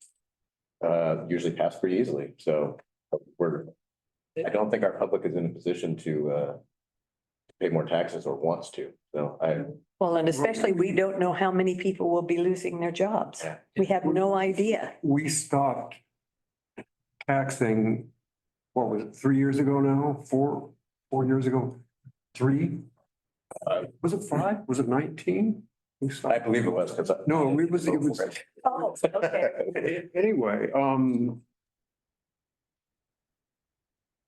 passed pretty easily. So I don't think our public is in a position to pay more taxes or wants to. So Well, and especially we don't know how many people will be losing their jobs. Yeah. We have no idea. We stopped taxing, what was it, 3 years ago now? 4 years ago? 3? Was it 5? Was it 19? I believe it was because No, it was. Oh, okay. Anyway,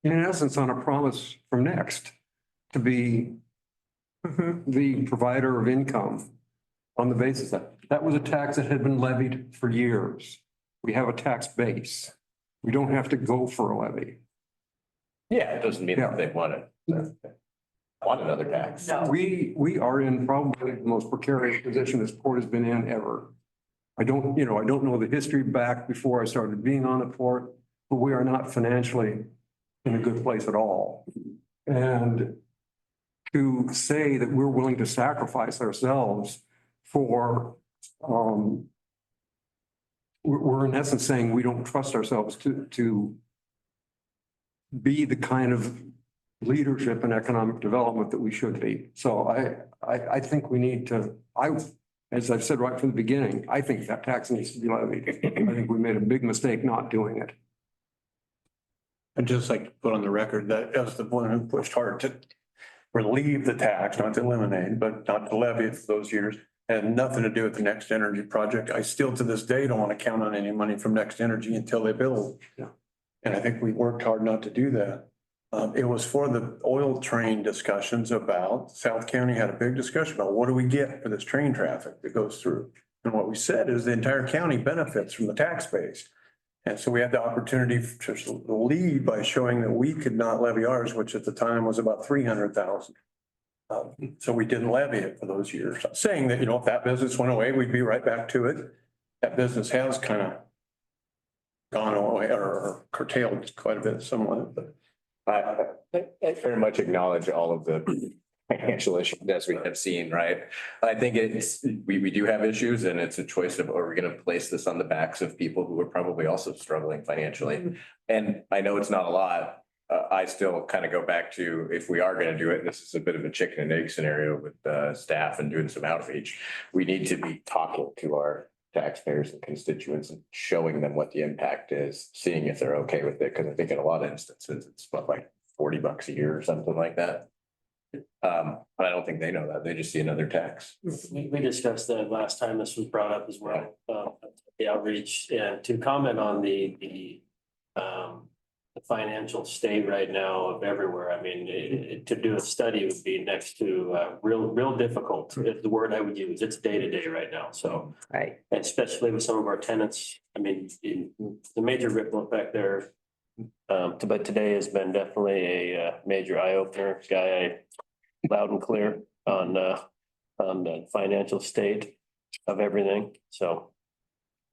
in essence, on a promise from Next to be the provider of income on the basis that was a tax that had been levied for years. We have a tax base. We don't have to go for a levy. yeah, it doesn't mean that they want it. Want another tax. No. We are in probably the most precarious position this port has been in ever. I don't know the history back before I started being on the port, but we are not financially in a good place at all. And to say that we're willing to sacrifice ourselves for, we're in essence saying we don't trust ourselves to be the kind of leadership and economic development that we should be. So I think we need to, as I've said right from the beginning, I think that tax needs to be levied. I think we made a big mistake not doing it. I'd just like to put on the record that as the one who pushed hard to relieve the tax, not to eliminate, but not to levy it for those years, had nothing to do with the Next Energy project. I still to this day don't want to count on any money from Next Energy until they build. Yeah. And I think we worked hard not to do that. It was for the oil train discussions about, South County had a big discussion about what do we get for this train traffic that goes through? And what we said is the entire county benefits from the tax base. And so we had the opportunity to lead by showing that we could not levy ours, which at the time was about 300,000. So we didn't levy it for those years. Saying that, if that business went away, we'd be right back to it. That business has kind of gone away or curtailed quite a bit somewhat, but. I very much acknowledge all of the financial issues as we have seen, right? I think we do have issues and it's a choice of, are we going to place this on the backs of people who are probably also struggling financially? And I know it's not a lot. I still kind of go back to, if we are going to do it, this is a bit of a chicken and egg scenario with staff and doing some outreach. We need to be talking to our taxpayers and constituents and showing them what the impact is, seeing if they're okay with it. Because I think in a lot of instances, it's like $40 a year or something like that. But I don't think they know that. They just see another tax. We discussed that last time this was brought up as well, the outreach, and to comment on the financial state right now of everywhere. I mean, to do a study would be next to real difficult, is the word I would use. It's day to day right now, so. Right. Especially with some of our tenants, I mean, the major ripple effect there. But today has been definitely a major eye opener, Guy, loud and clear on the financial state of everything, so.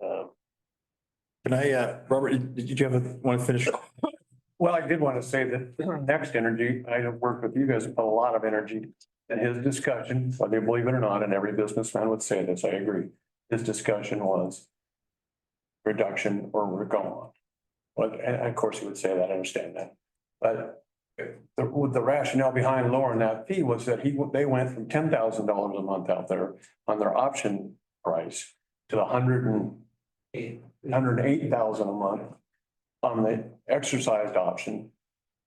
Can I, Robert, did you want to finish? Well, I did want to say that Next Energy, I have worked with you guys a lot of energy in his discussion, whether you believe it or not, and every businessman would say this, I agree. His discussion was reduction or we're gone. But, and of course, he would say that, I understand that. But the rationale behind lowering that fee was that they went from $10,000 a month out there on their option price to $108,000 a month on the exercised option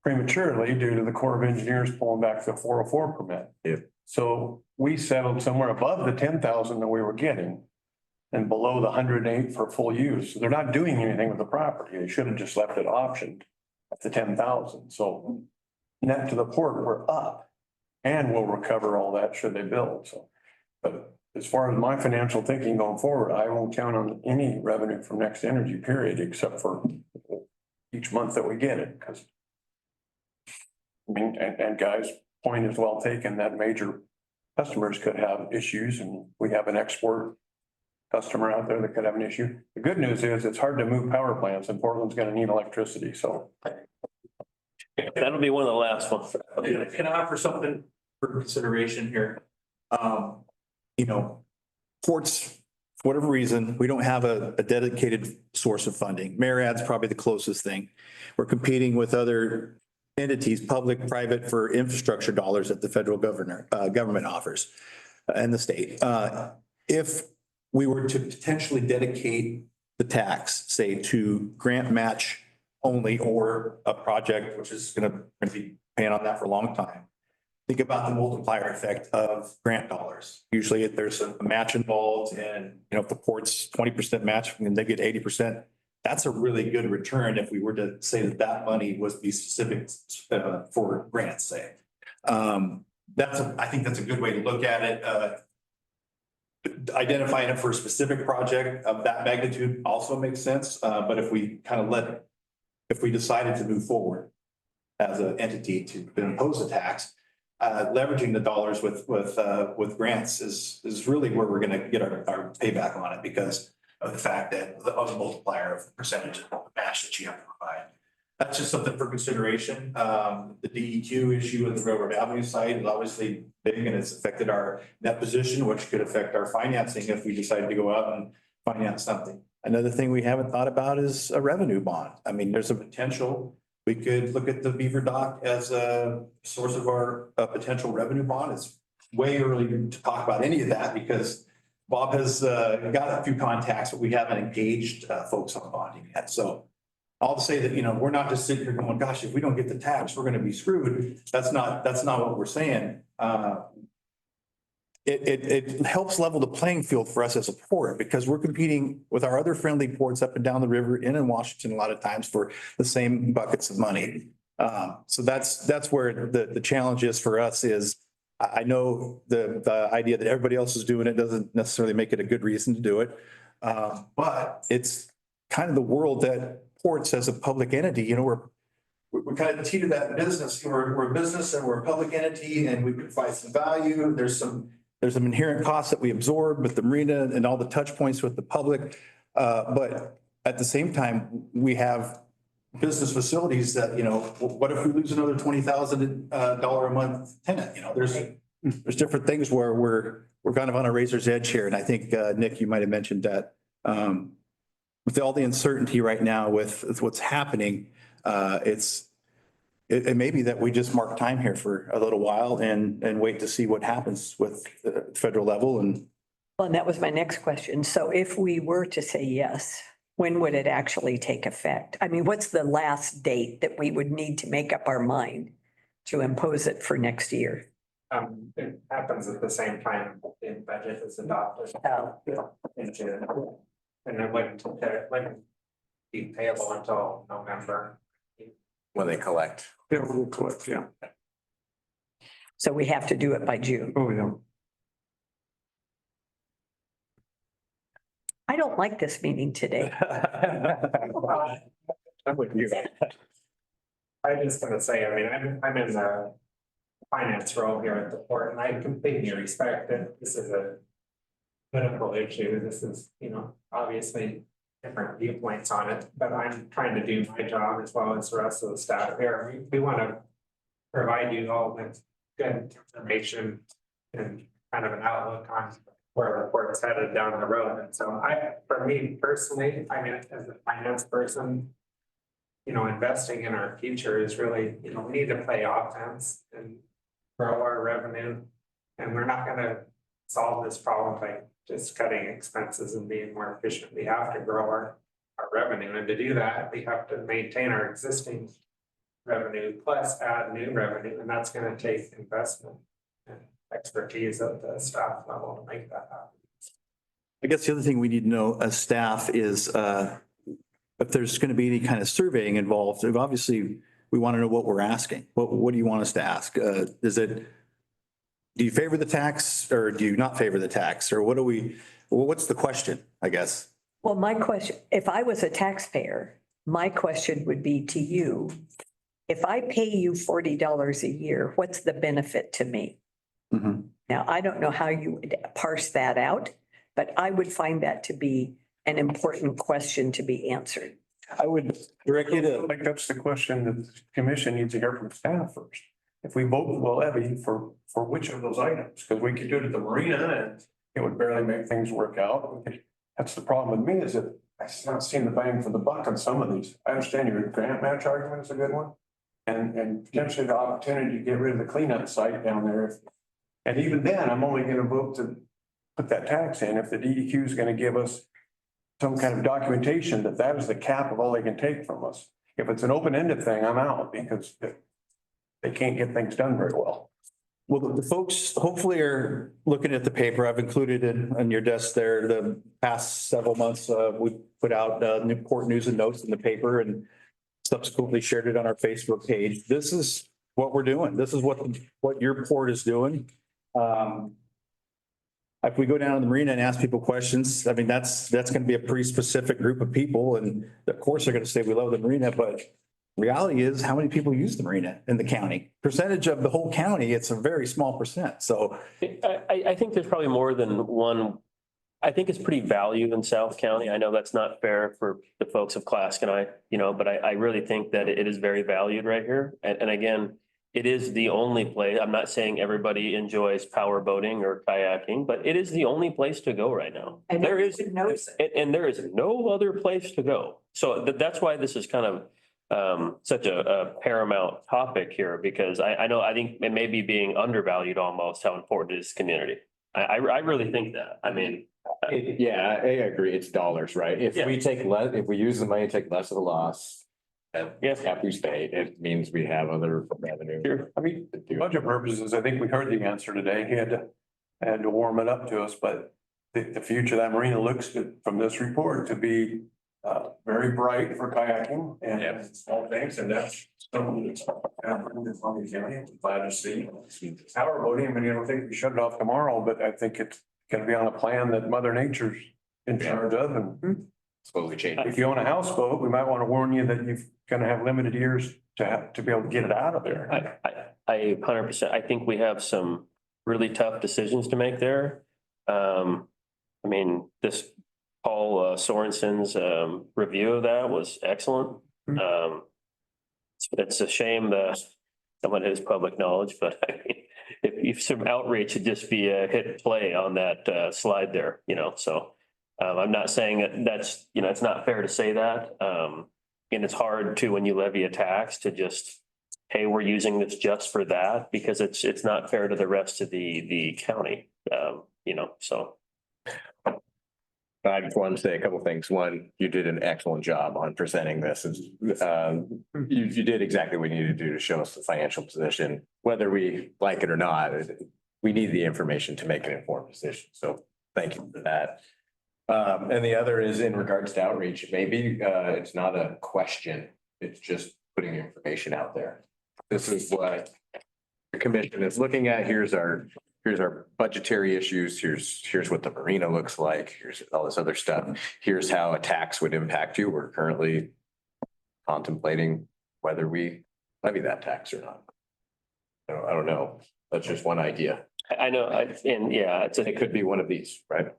prematurely due to the Corps of Engineers pulling back the 404 permit. Yep. So we settled somewhere above the 10,000 that we were getting and below the 108 for full use. So they're not doing anything with the property. They should have just left it optioned at the 10,000. So net to the port, we're up and we'll recover all that should they build. So, but as far as my financial thinking going forward, I won't count on any revenue from Next Energy, period, except for each month that we get it, because I mean, and Guy's point is well taken, that major customers could have issues, and we have an export customer out there that could have an issue. The good news is it's hard to move power plants, and Portland's gonna need electricity, so. That'll be one of the last ones. Can I offer something for consideration here? You know, ports, for whatever reason, we don't have a dedicated source of funding. MARAD's probably the closest thing. We're competing with other entities, public, private, for infrastructure dollars that the federal government offers and the state. If we were to potentially dedicate the tax, say, to grant match only or a project which is going to be paying on that for a long time, think about the multiplier effect of grant dollars. Usually there's a match involved, and if the port's 20% match and they get 80%, that's a really good return if we were to say that money was be specific for grants, say. I think that's a good way to look at it. Identifying it for a specific project of that magnitude also makes sense. But if we decided to move forward as an entity to impose a tax, leveraging the dollars with grants is really where we're going to get our payback on it, because of the fact that of the multiplier of the percentage of match that you have to provide. That's just something for consideration. The DEQ issue at the Railroad Avenue site is obviously big, and it's affected our net position, which could affect our financing if we decided to go out and finance something. Another thing we haven't thought about is a revenue bond. I mean, there's a potential. We could look at the Beaver Dock as a source of our potential revenue bond. It's way early to talk about any of that because Bob has got a few contacts, but we haven't engaged folks on bonding yet. So I'll say that, we're not just sitting here going, gosh, if we don't get the tax, we're going to be screwed. That's not what we're saying. It helps level the playing field for us as a port, because we're competing with our other friendly ports up and down the river in Washington a lot of times for the same buckets of money. So that's where the challenge is for us. Is I know the idea that everybody else is doing it doesn't necessarily make it a good reason to do it. But it's kind of the world that ports as a public entity, we're kind of key to that business. We're a business and we're a public entity, and we provide some value. There's some inherent costs that we absorb with the marina and all the touch points with the public. But at the same time, we have business facilities that, what if we lose another $20,000 a month tenant? There's different things where we're kind of on a razor's edge here. And I think, Nick, you might have mentioned that with all the uncertainty right now with what's happening, it may be that we just mark time here for a little while and wait to see what happens with the federal level. And that was my next question. So if we were to say yes when would it actually take effect? I mean, what's the last date that we would need to make up our mind to impose it for next year? It happens at the same time the budget is adopted. In June. And it wouldn't be payable until November. When they collect. Yeah, we'll collect, yeah. So we have to do it by June. Oh, yeah. I don't like this meeting today. I'm with you. I'm just gonna say, I mean, I'm in the finance role here at the port, and I completely respect that this is a political issue. This is, obviously different viewpoints on it, but I'm trying to do my job as well as the rest of the staff here. We want to provide you all with good information and kind of an outlook on where the port's headed down the road. And so for me personally, I mean, as a finance person, investing in our future is really, we need to play offense and grow our revenue. And we're not gonna solve this problem by just cutting expenses and being more efficient. We have to grow our revenue. And to do that, we have to maintain our existing revenue plus add new revenue. And that's gonna take investment and expertise at the staff level to make that happen. I guess the other thing we need to know as staff is if there's going to be any kind of surveying involved. Obviously, we want to know what we're asking. What do you want us to ask? Do you favor the tax or do you not favor the tax? Or what's the question, I guess? Well, my question, if I was a taxpayer, my question would be to you, if I pay you $40 a year, what's the benefit to me? Mm-hmm. Now, I don't know how you would parse that out, but I would find that to be an important question to be answered. I would direct you to. Like, that's the question that the commission needs to hear from staff first. If we vote, we'll levy for which of those items, because we could do it at the marina and it would barely make things work out. That's the problem with me, is that I've not seen the bang for the buck on some of these. I understand your grant match argument is a good one. And potentially the opportunity to get rid of the cleanup site down there. And even then, I'm only gonna vote to put that tax in if the DEQ is gonna give us some kind of documentation that is the cap of all they can take from us. If it's an open-ended thing, I'm out because they can't get things done very well. Well, the folks hopefully are looking at the paper. I've included it on your desk there. The past several months, we put out Newport news and notes in the paper and subsequently shared it on our Facebook page. This is what we're doing. This is what your port is doing. If we go down to the marina and ask people questions, I mean, that's going to be a pretty specific group of people. And of course, they're going to say, we love the marina, but reality is how many people use the marina in the county? Percentage of the whole county, it's a very small percent. So I think there's probably more than one. I think it's pretty valued in South County. I know that's not fair for the folks of Clask and I, but I really think that it is very valued right here. And again, it is the only place. I'm not saying everybody enjoys power boating or kayaking, but it is the only place to go right now. And there is and there is no other place to go. So that's why this is kind of such a paramount topic here, because I think it may be being undervalued almost how important it is to community. I really think that. I mean, Yeah, I agree. It's dollars, right? If we take less, if we use the money, take less of the loss. After we stay, it means we have other revenue. Sure. I mean, budget purposes, I think we heard the answer today. He had to warm it up to us, but the future of that marina looks from this report to be very bright for kayaking and all things, and that's something that's glad to see. Power boating, I mean, I don't think we shut it off tomorrow, but I think it's gonna be on a plan that Mother Nature's in charge of, and Slowly change. if you own a houseboat, we might want to warn you that you're gonna have limited years to be able to get it out of there. I 100%. I think we have some really tough decisions to make there. I mean, this Paul Sorensen's review of that was excellent. It's a shame that someone has public knowledge, but I mean, if some outreach would just be hit play on that slide there, so I'm not saying that's, it's not fair to say that. And it's hard to, when you levy a tax, to just, hey, we're using this just for that, because it's not fair to the rest of the county, so. I just wanted to say a couple things. One, you did an excellent job on presenting this. You did exactly what you needed to do to show us the financial position, whether we like it or not. We need the information to make an informed decision. So thank you for that. And the other is in regards to outreach. Maybe it's not a question. It's just putting information out there. This is what the commission is looking at. Here's our budgetary issues. Here's what the Marina looks like. Here's all this other stuff. Here's how a tax would impact you. We're currently contemplating whether we levy that tax or not. I don't know. That's just one idea. I know, It could be one of these, right?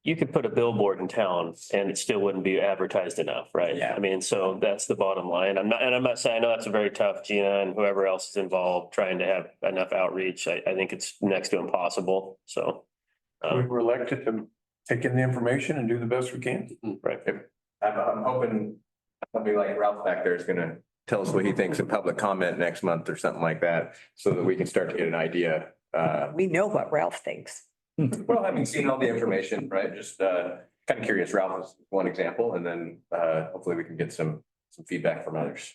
you could put a billboard in town and it still wouldn't be advertised enough, right? Yeah. I mean, so that's the bottom line. I'm not saying, I know that's a very tough, Gina and whoever else is involved, trying to have enough outreach. I think it's next to impossible, so. We were elected to take in the information and do the best we can. Right. I'm hoping somebody like Ralph back there is gonna tell us what he thinks in public comment next month or something like that, so that we can start to get an idea. We know what Ralph thinks. Well, having seen all the information, right, just kind of curious. Ralph is one example, and then hopefully we can get some feedback from others.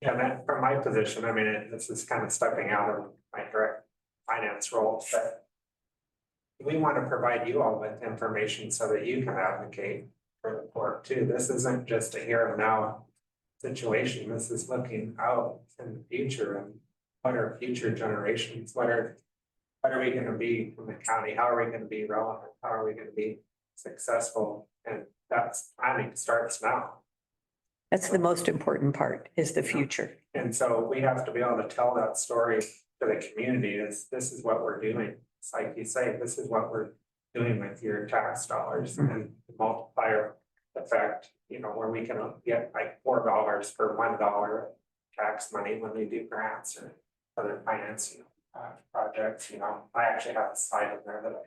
Yeah, Matt, from my position, I mean, this is kind of stepping out of my direct finance role, but we want to provide you all with information so that you can advocate for the port too. This isn't just a here and now situation. This is looking out in the future and what are future generations, what are we going to be from the county? How are we going to be relevant? How are we going to be successful? And that's planning starts now. That's the most important part, is the future. And so we have to be able to tell that story to the community. This is what we're doing. It's like you say, this is what we're doing with your tax dollars and the multiplier effect, you know, where we can get like $4 for $1 tax money when we do grants or other financing projects. You know, I actually have a slide in there that I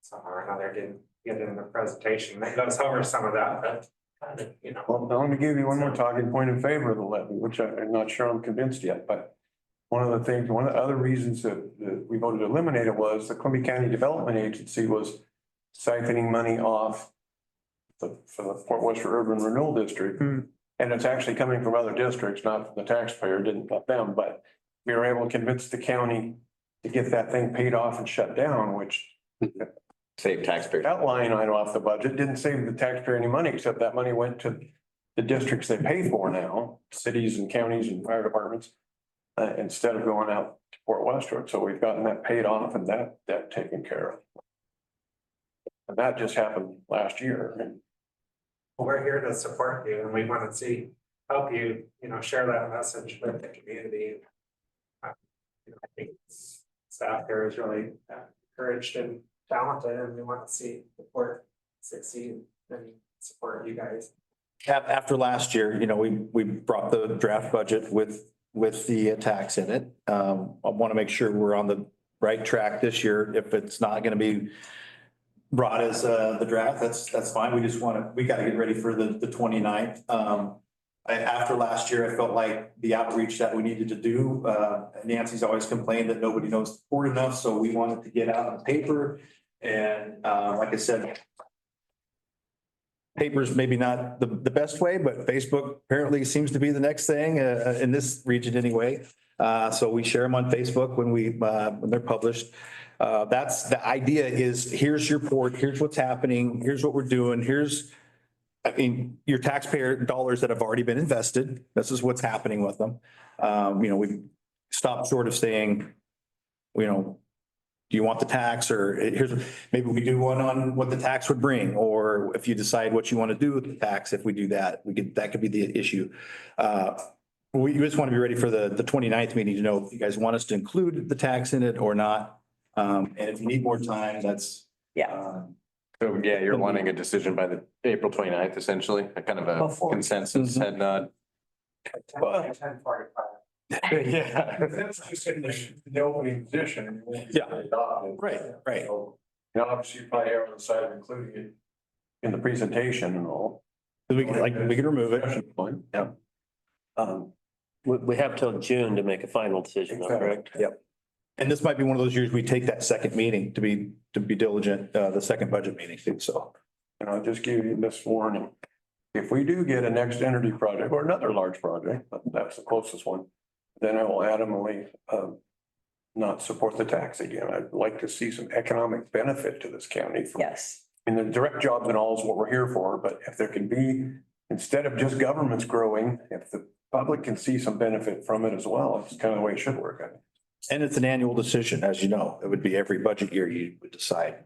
somehow or another didn't get in the presentation that goes over some of that, but you know. Well, I'm gonna give you one more talking point in favor of the levy, which I'm not sure I'm convinced yet, but one of the other reasons that we voted to eliminate it was the Columbia County Development Agency was siphoning money off for the Port Western Urban Renewal District. And it's actually coming from other districts, not from the taxpayer, didn't cut them, but we were able to convince the county to get that thing paid off and shut down, which Save taxpayers. that line item off the budget didn't save the taxpayer any money, except that money went to the districts they pay for now, cities and counties and fire departments, instead of going out to Port Western. So we've gotten that paid off and that taken care of. And that just happened last year. We're here to support you and we want to help you, you know, share that message with the community. You know, I think staff here is really encouraged and talented and we want to see the port succeed and support you guys. After last year, you know, we brought the draft budget with the tax in it. I want to make sure we're on the right track this year. If it's not going to be brought as the draft, that's fine. We got to get ready for the 29th. After last year, I felt like the outreach that we needed to do, Nancy's always complained that nobody knows the port enough, so we wanted to get out on paper. And like I said, paper's maybe not the best way, but Facebook apparently seems to be the next thing in this region anyway. So we share them on Facebook when they're published. That's the idea is here's your port, here's what's happening, here's what we're doing, your taxpayer dollars that have already been invested. This is what's happening with them. You know, we stopped short of saying, you know, do you want the tax or maybe we do one on what the tax would bring, or if you decide what you want to do with the tax, if we do that, that could be the issue. We just want to be ready for the 29th meeting to know if you guys want us to include the tax in it or not. And if you need more time, that's. Yeah. So yeah, you're wanting a decision by the April 29th, essentially, a kind of a consensus head nod. 10:45. Yeah. That's just in the opening position. Yeah. Right. So, you know, obviously you probably err on the side of including it in the presentation and all. We could remove it. Yeah. We have till June to make a final decision, correct? Yep. And this might be one of those years we take that second meeting to be diligent, the second budget meeting too, so. And I'll just give you this warning. If we do get a next energy project or another large project, that's the closest one, then I will adamantly not support the tax again. I'd like to see some economic benefit to this county. Yes. And the direct jobs and all is what we're here for, but if there can be, instead of just governments growing, if the public can see some benefit from it as well, it's kind of the way it should work. I think. And it's an annual decision, as you know. It would be every budget year you would decide.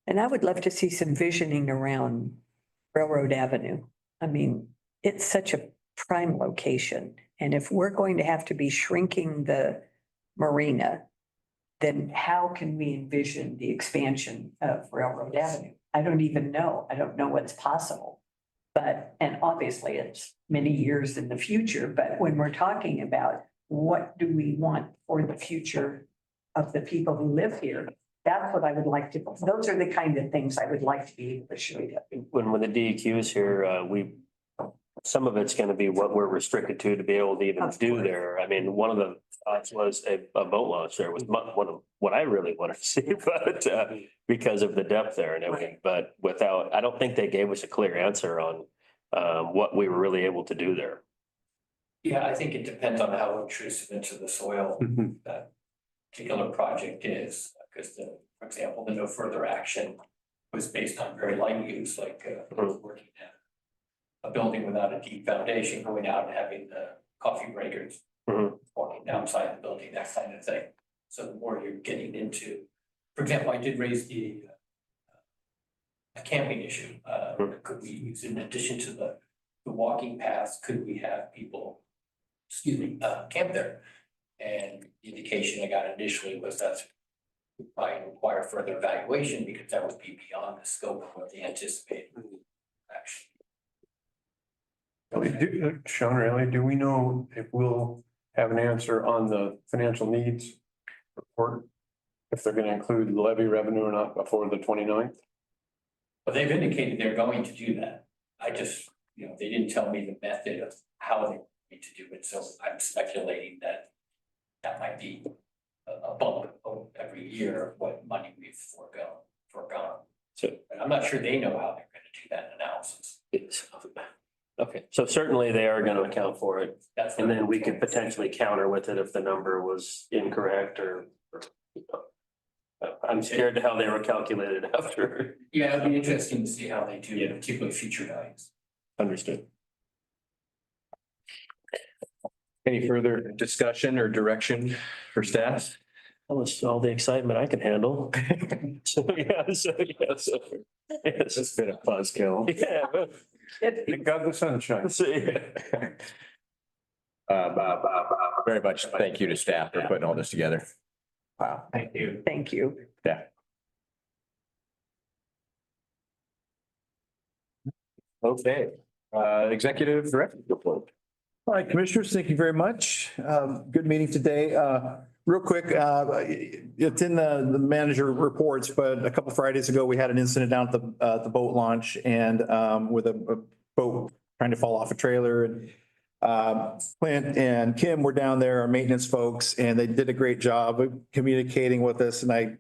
And I would love to see some visioning around Railroad Avenue. I mean, it's such a prime location. And if we're going to have to be shrinking the marina, then how can we envision the expansion of Railroad Avenue? I don't even know. I don't know what's possible. But, and obviously it's many years in the future, but when we're talking about what do we want for the future of the people who live here, that's what I would like to, those are the kind of things I would like to be able to show you. When the DEQ is here, some of it's gonna be what we're restricted to be able to even Of do course. there. I mean, one of the thoughts was a boat launch there was one of what I really wanted to see, but because of the depth there and everything, but without, I don't think they gave us a clear answer on what we were really able to do there. Yeah, I think it depends on how intrusive into the soil that particular project is, because for example, the no further action was based on very light use, like working at a building without a deep foundation, going out and having the coffee breakers, walking downside the building, that kind of thing. So the more you're getting into, for example, I did raise the camping issue. Could we use, in addition to the walking paths, could we have people, camp there? And the indication I got initially was that's probably require further evaluation because that would be beyond the scope of what they anticipated action. Sean or Ellie, do we know if we'll have an answer on the financial needs report? If they're going to include levy revenue or not before the 29th? But they've indicated they're going to do that. I just, they didn't tell me the method of how they need to do it, so I'm speculating that that might be a bump every year of what money we've foregone. So, but I'm not sure they know how they're gonna do that analysis. Okay, so certainly they are gonna account for it, That's and then we could potentially counter with it if the number was incorrect or. I'm scared to how they were calculated after. Yeah, it'd be interesting to see how they do, particularly future values. Understood. Any further discussion or direction for staff? That was all the excitement I could handle. So. It's been a buzzkill. Yeah. Thank God the sunshine. Very much thank you to staff for putting all this together. Wow. Thank you. Thank you. Yeah. Okay, executive director report. All right, commissioners, thank you very much. Good meeting today. Real quick, it's in the manager reports, but a couple Fridays ago, we had an incident down at the boat launch and with a boat trying to fall off a trailer. And Clint and Kim were down there, our maintenance folks, and they did a great job of communicating with us. And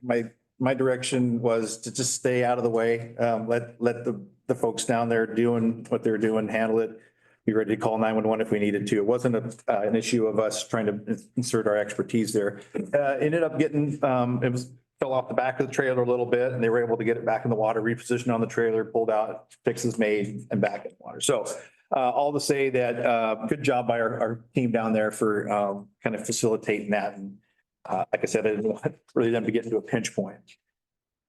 my direction was to just stay out of the way, let the folks down there doing what they're doing, handle it. Be ready to call 911 if we needed to. It wasn't an issue of us trying to insert our expertise there. Ended up getting, fell off the back of the trailer a little bit and they were able to get it back in the water, repositioned on the trailer, pulled out, fixes made and back in the water. So all to say that good job by our team down there for kind of facilitating that. And like I said, I didn't want really them to get into a pinch point.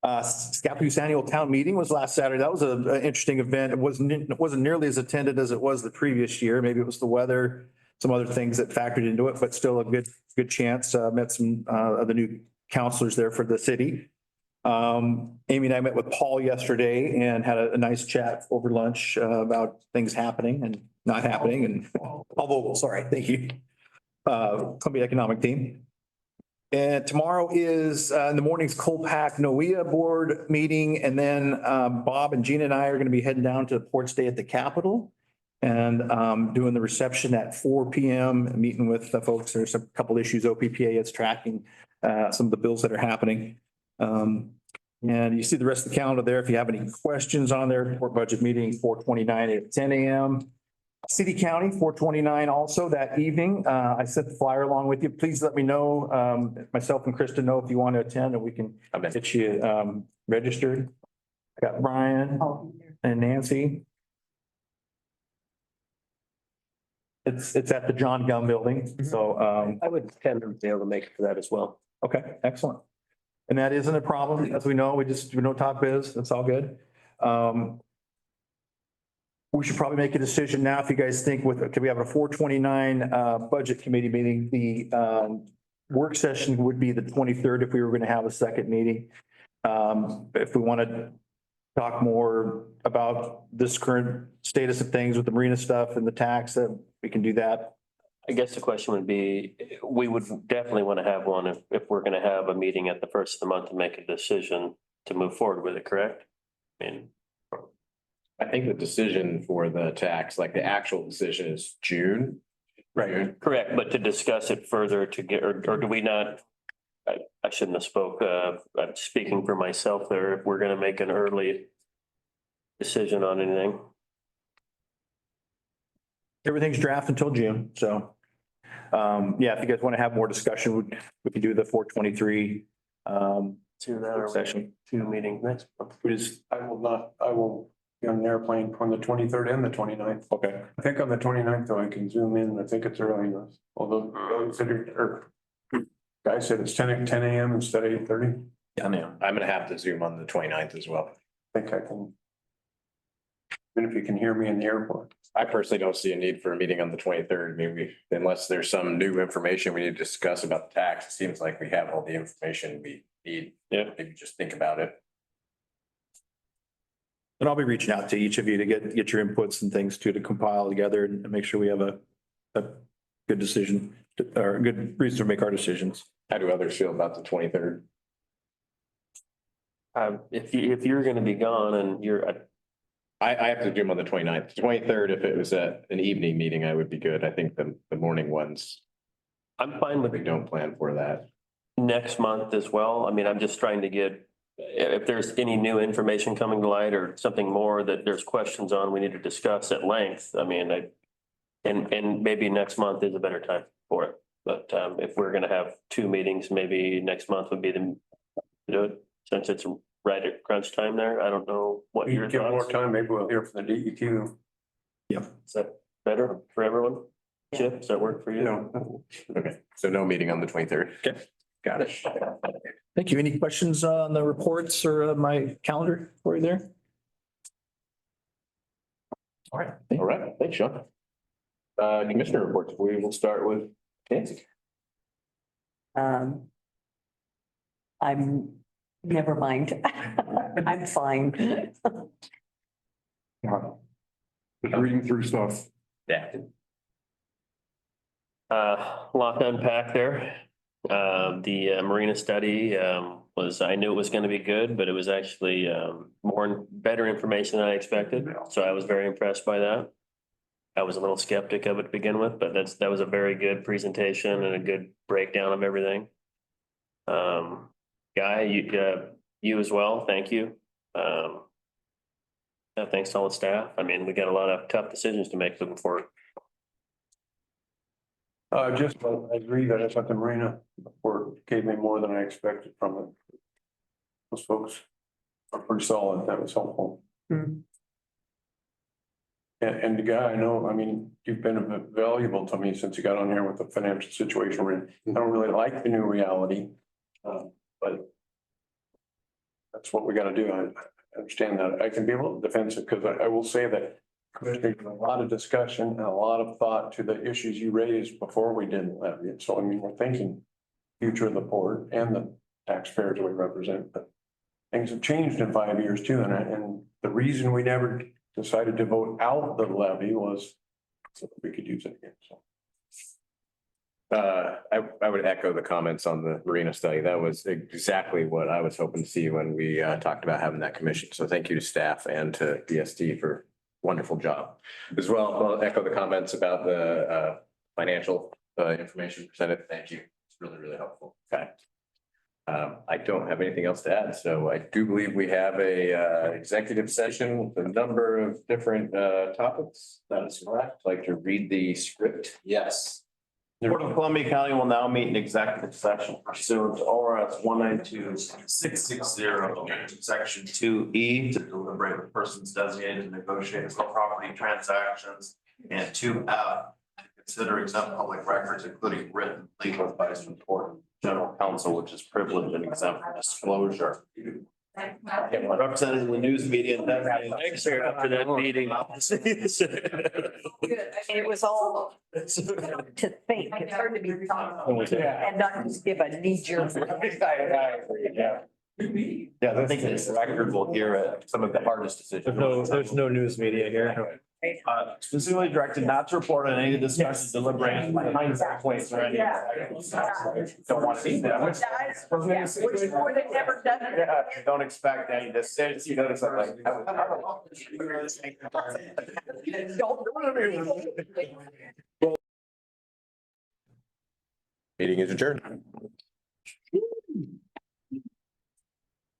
Scappoose Annual Town Meeting was last Saturday. That was an interesting event. It wasn't nearly as attended as it was the previous year. Maybe it was the weather, some other things that factored into it, but still a good chance. Met some of the new counselors there for the city. Amy and I met with Paul yesterday and had a nice chat over lunch about things happening and not happening. And although, sorry, thank you. Columbia Economic Team. And tomorrow is in the morning's Colpack NOEA board meeting. And then Bob and Gina and I are going to be heading down to Ports Day at the Capitol. And doing the reception at 4 PM, meeting with the folks. There's a couple issues OPPA is tracking, some of the bills that are happening. And you see the rest of the calendar there. If you have any questions on there, for budget meeting 4/29 at 10 AM. City County 4/29 also that evening. I sent the flyer along with you. Please let me know, myself and Krista know if you want to attend and we can get you registered. I got Brian and Nancy. It's at the John Gum Building, so I would tend to be able to make it for that as well. okay, excellent. And that isn't a problem, as we know, we don't talk biz, that's all good. We should probably make a decision now if you guys think could we have a 4/29 budget committee meeting? The work session would be the 23rd if we were going to have a second meeting. If we want to talk more about this current status of things with the Marina stuff and the tax, we can do that. I guess the question would be, we would definitely want to have one if we're going to have a meeting at the first of the month to make a decision to move forward with it, correct? I mean, I think the decision for the tax, like the actual decision is June. Right. correct, but to discuss it further to get, or do we not? I shouldn't have spoke, I'm speaking for myself there, if we're gonna make an early decision on anything. Everything's draft until June, so. Yeah, if you guys want to have more discussion, we can do the 4/23 To that session. two meetings next month. I will be on an airplane on the 23rd and the 29th. Okay. I think on the 29th though, I can zoom in. I think it's early enough. Although, guy said it's 10 AM instead of 8:30. Yeah, I'm gonna have to zoom on the 29th as well. I think I can. Even if you can hear me in the airport. I personally don't see a need for a meeting on the 23rd, maybe unless there's some new information we need to discuss about the tax. It seems like we have all the information we need. Yeah. Maybe just think about it. And I'll be reaching out to each of you to get your inputs and things too, to compile together and make sure we have a good decision or a good reason to make our decisions. How do others feel about the 23rd? If you're gonna be gone and I have to zoom on the 29th. 23rd, if it was an evening meeting, I would be good. I think the morning ones, I'm fine with we don't plan for that. next month as well. I mean, I'm just trying to get, if there's any new information coming to light or something more that there's questions on, we need to discuss at length. I mean, and maybe next month is a better time for it. But if we're gonna have two meetings, maybe next month would be to do it, since it's right at crunch time there. I don't know what your You give more thoughts. time, maybe we'll hear from the DEQ. Is that better for everyone? Chip, does that work for you? No. Okay, so no meeting on the 23rd. Okay. Got it. Thank you. Any questions on the reports or my calendar for you there? All right. All right, thanks, Sean. Commissioner reports, we will start with Nancy. Never mind. I'm fine. Reading through stuff. Yeah. Lot to unpack there. The Marina study I knew it was gonna be good, but it was actually better information than I expected. So I was very impressed by that. I was a little skeptic of it to begin with, but that was a very good presentation and a good breakdown of everything. Guy, you as well, thank you. Thanks to all the staff. I mean, we got a lot of tough decisions to make moving forward. I agree that I thought the Marina report gave me more than I expected from it. Those folks are pretty solid. That was helpful. Hmm. And the guy, I know, I mean, you've been valuable to me since you got on here with the financial situation we're in. I don't really like the new reality. But that's what we gotta do. I understand that. I can be a little defensive because I will say that there's a lot of discussion and a lot of thought to the issues you raised before we did levy it. So I mean, we're thinking future of the port and the taxpayers we represent, but things have changed in 5 years too. And the reason we never decided to vote out the levy was so that we could use it again. So. I would echo the comments on the Marina study. That was exactly what I was hoping to see when we talked about having that commission. So thank you to staff and to DST for Wonderful job. As well, I'll echo the comments about the financial information presented. Thank you. It's really, really helpful. Okay. I don't have anything else to add, so I do believe we have a executive session with a number of different topics. That is correct. I'd like to read the script. Yes. The Board of Columbia County will now meet in executive session pursuant to ORS 192-660, section 2E, to deliberate with persons designated to negotiate real property transactions, and 2F, to consider exempt public records, including written legal advice from court general counsel, which is privileged and exempt from disclosure. Represented in the news media. Thanks, sir, after that meeting. It was all to think. It's hard to be and not just give a knee jerk. Yeah, I think this record will hear some of the hardest decisions. There's no news media here. Specifically directed not to report on any discussion, deliberation, hindsight points or any. Don't want to see that. Which would have never done it. Yeah, don't expect any decisions, you notice I'm like. Meeting is adjourned.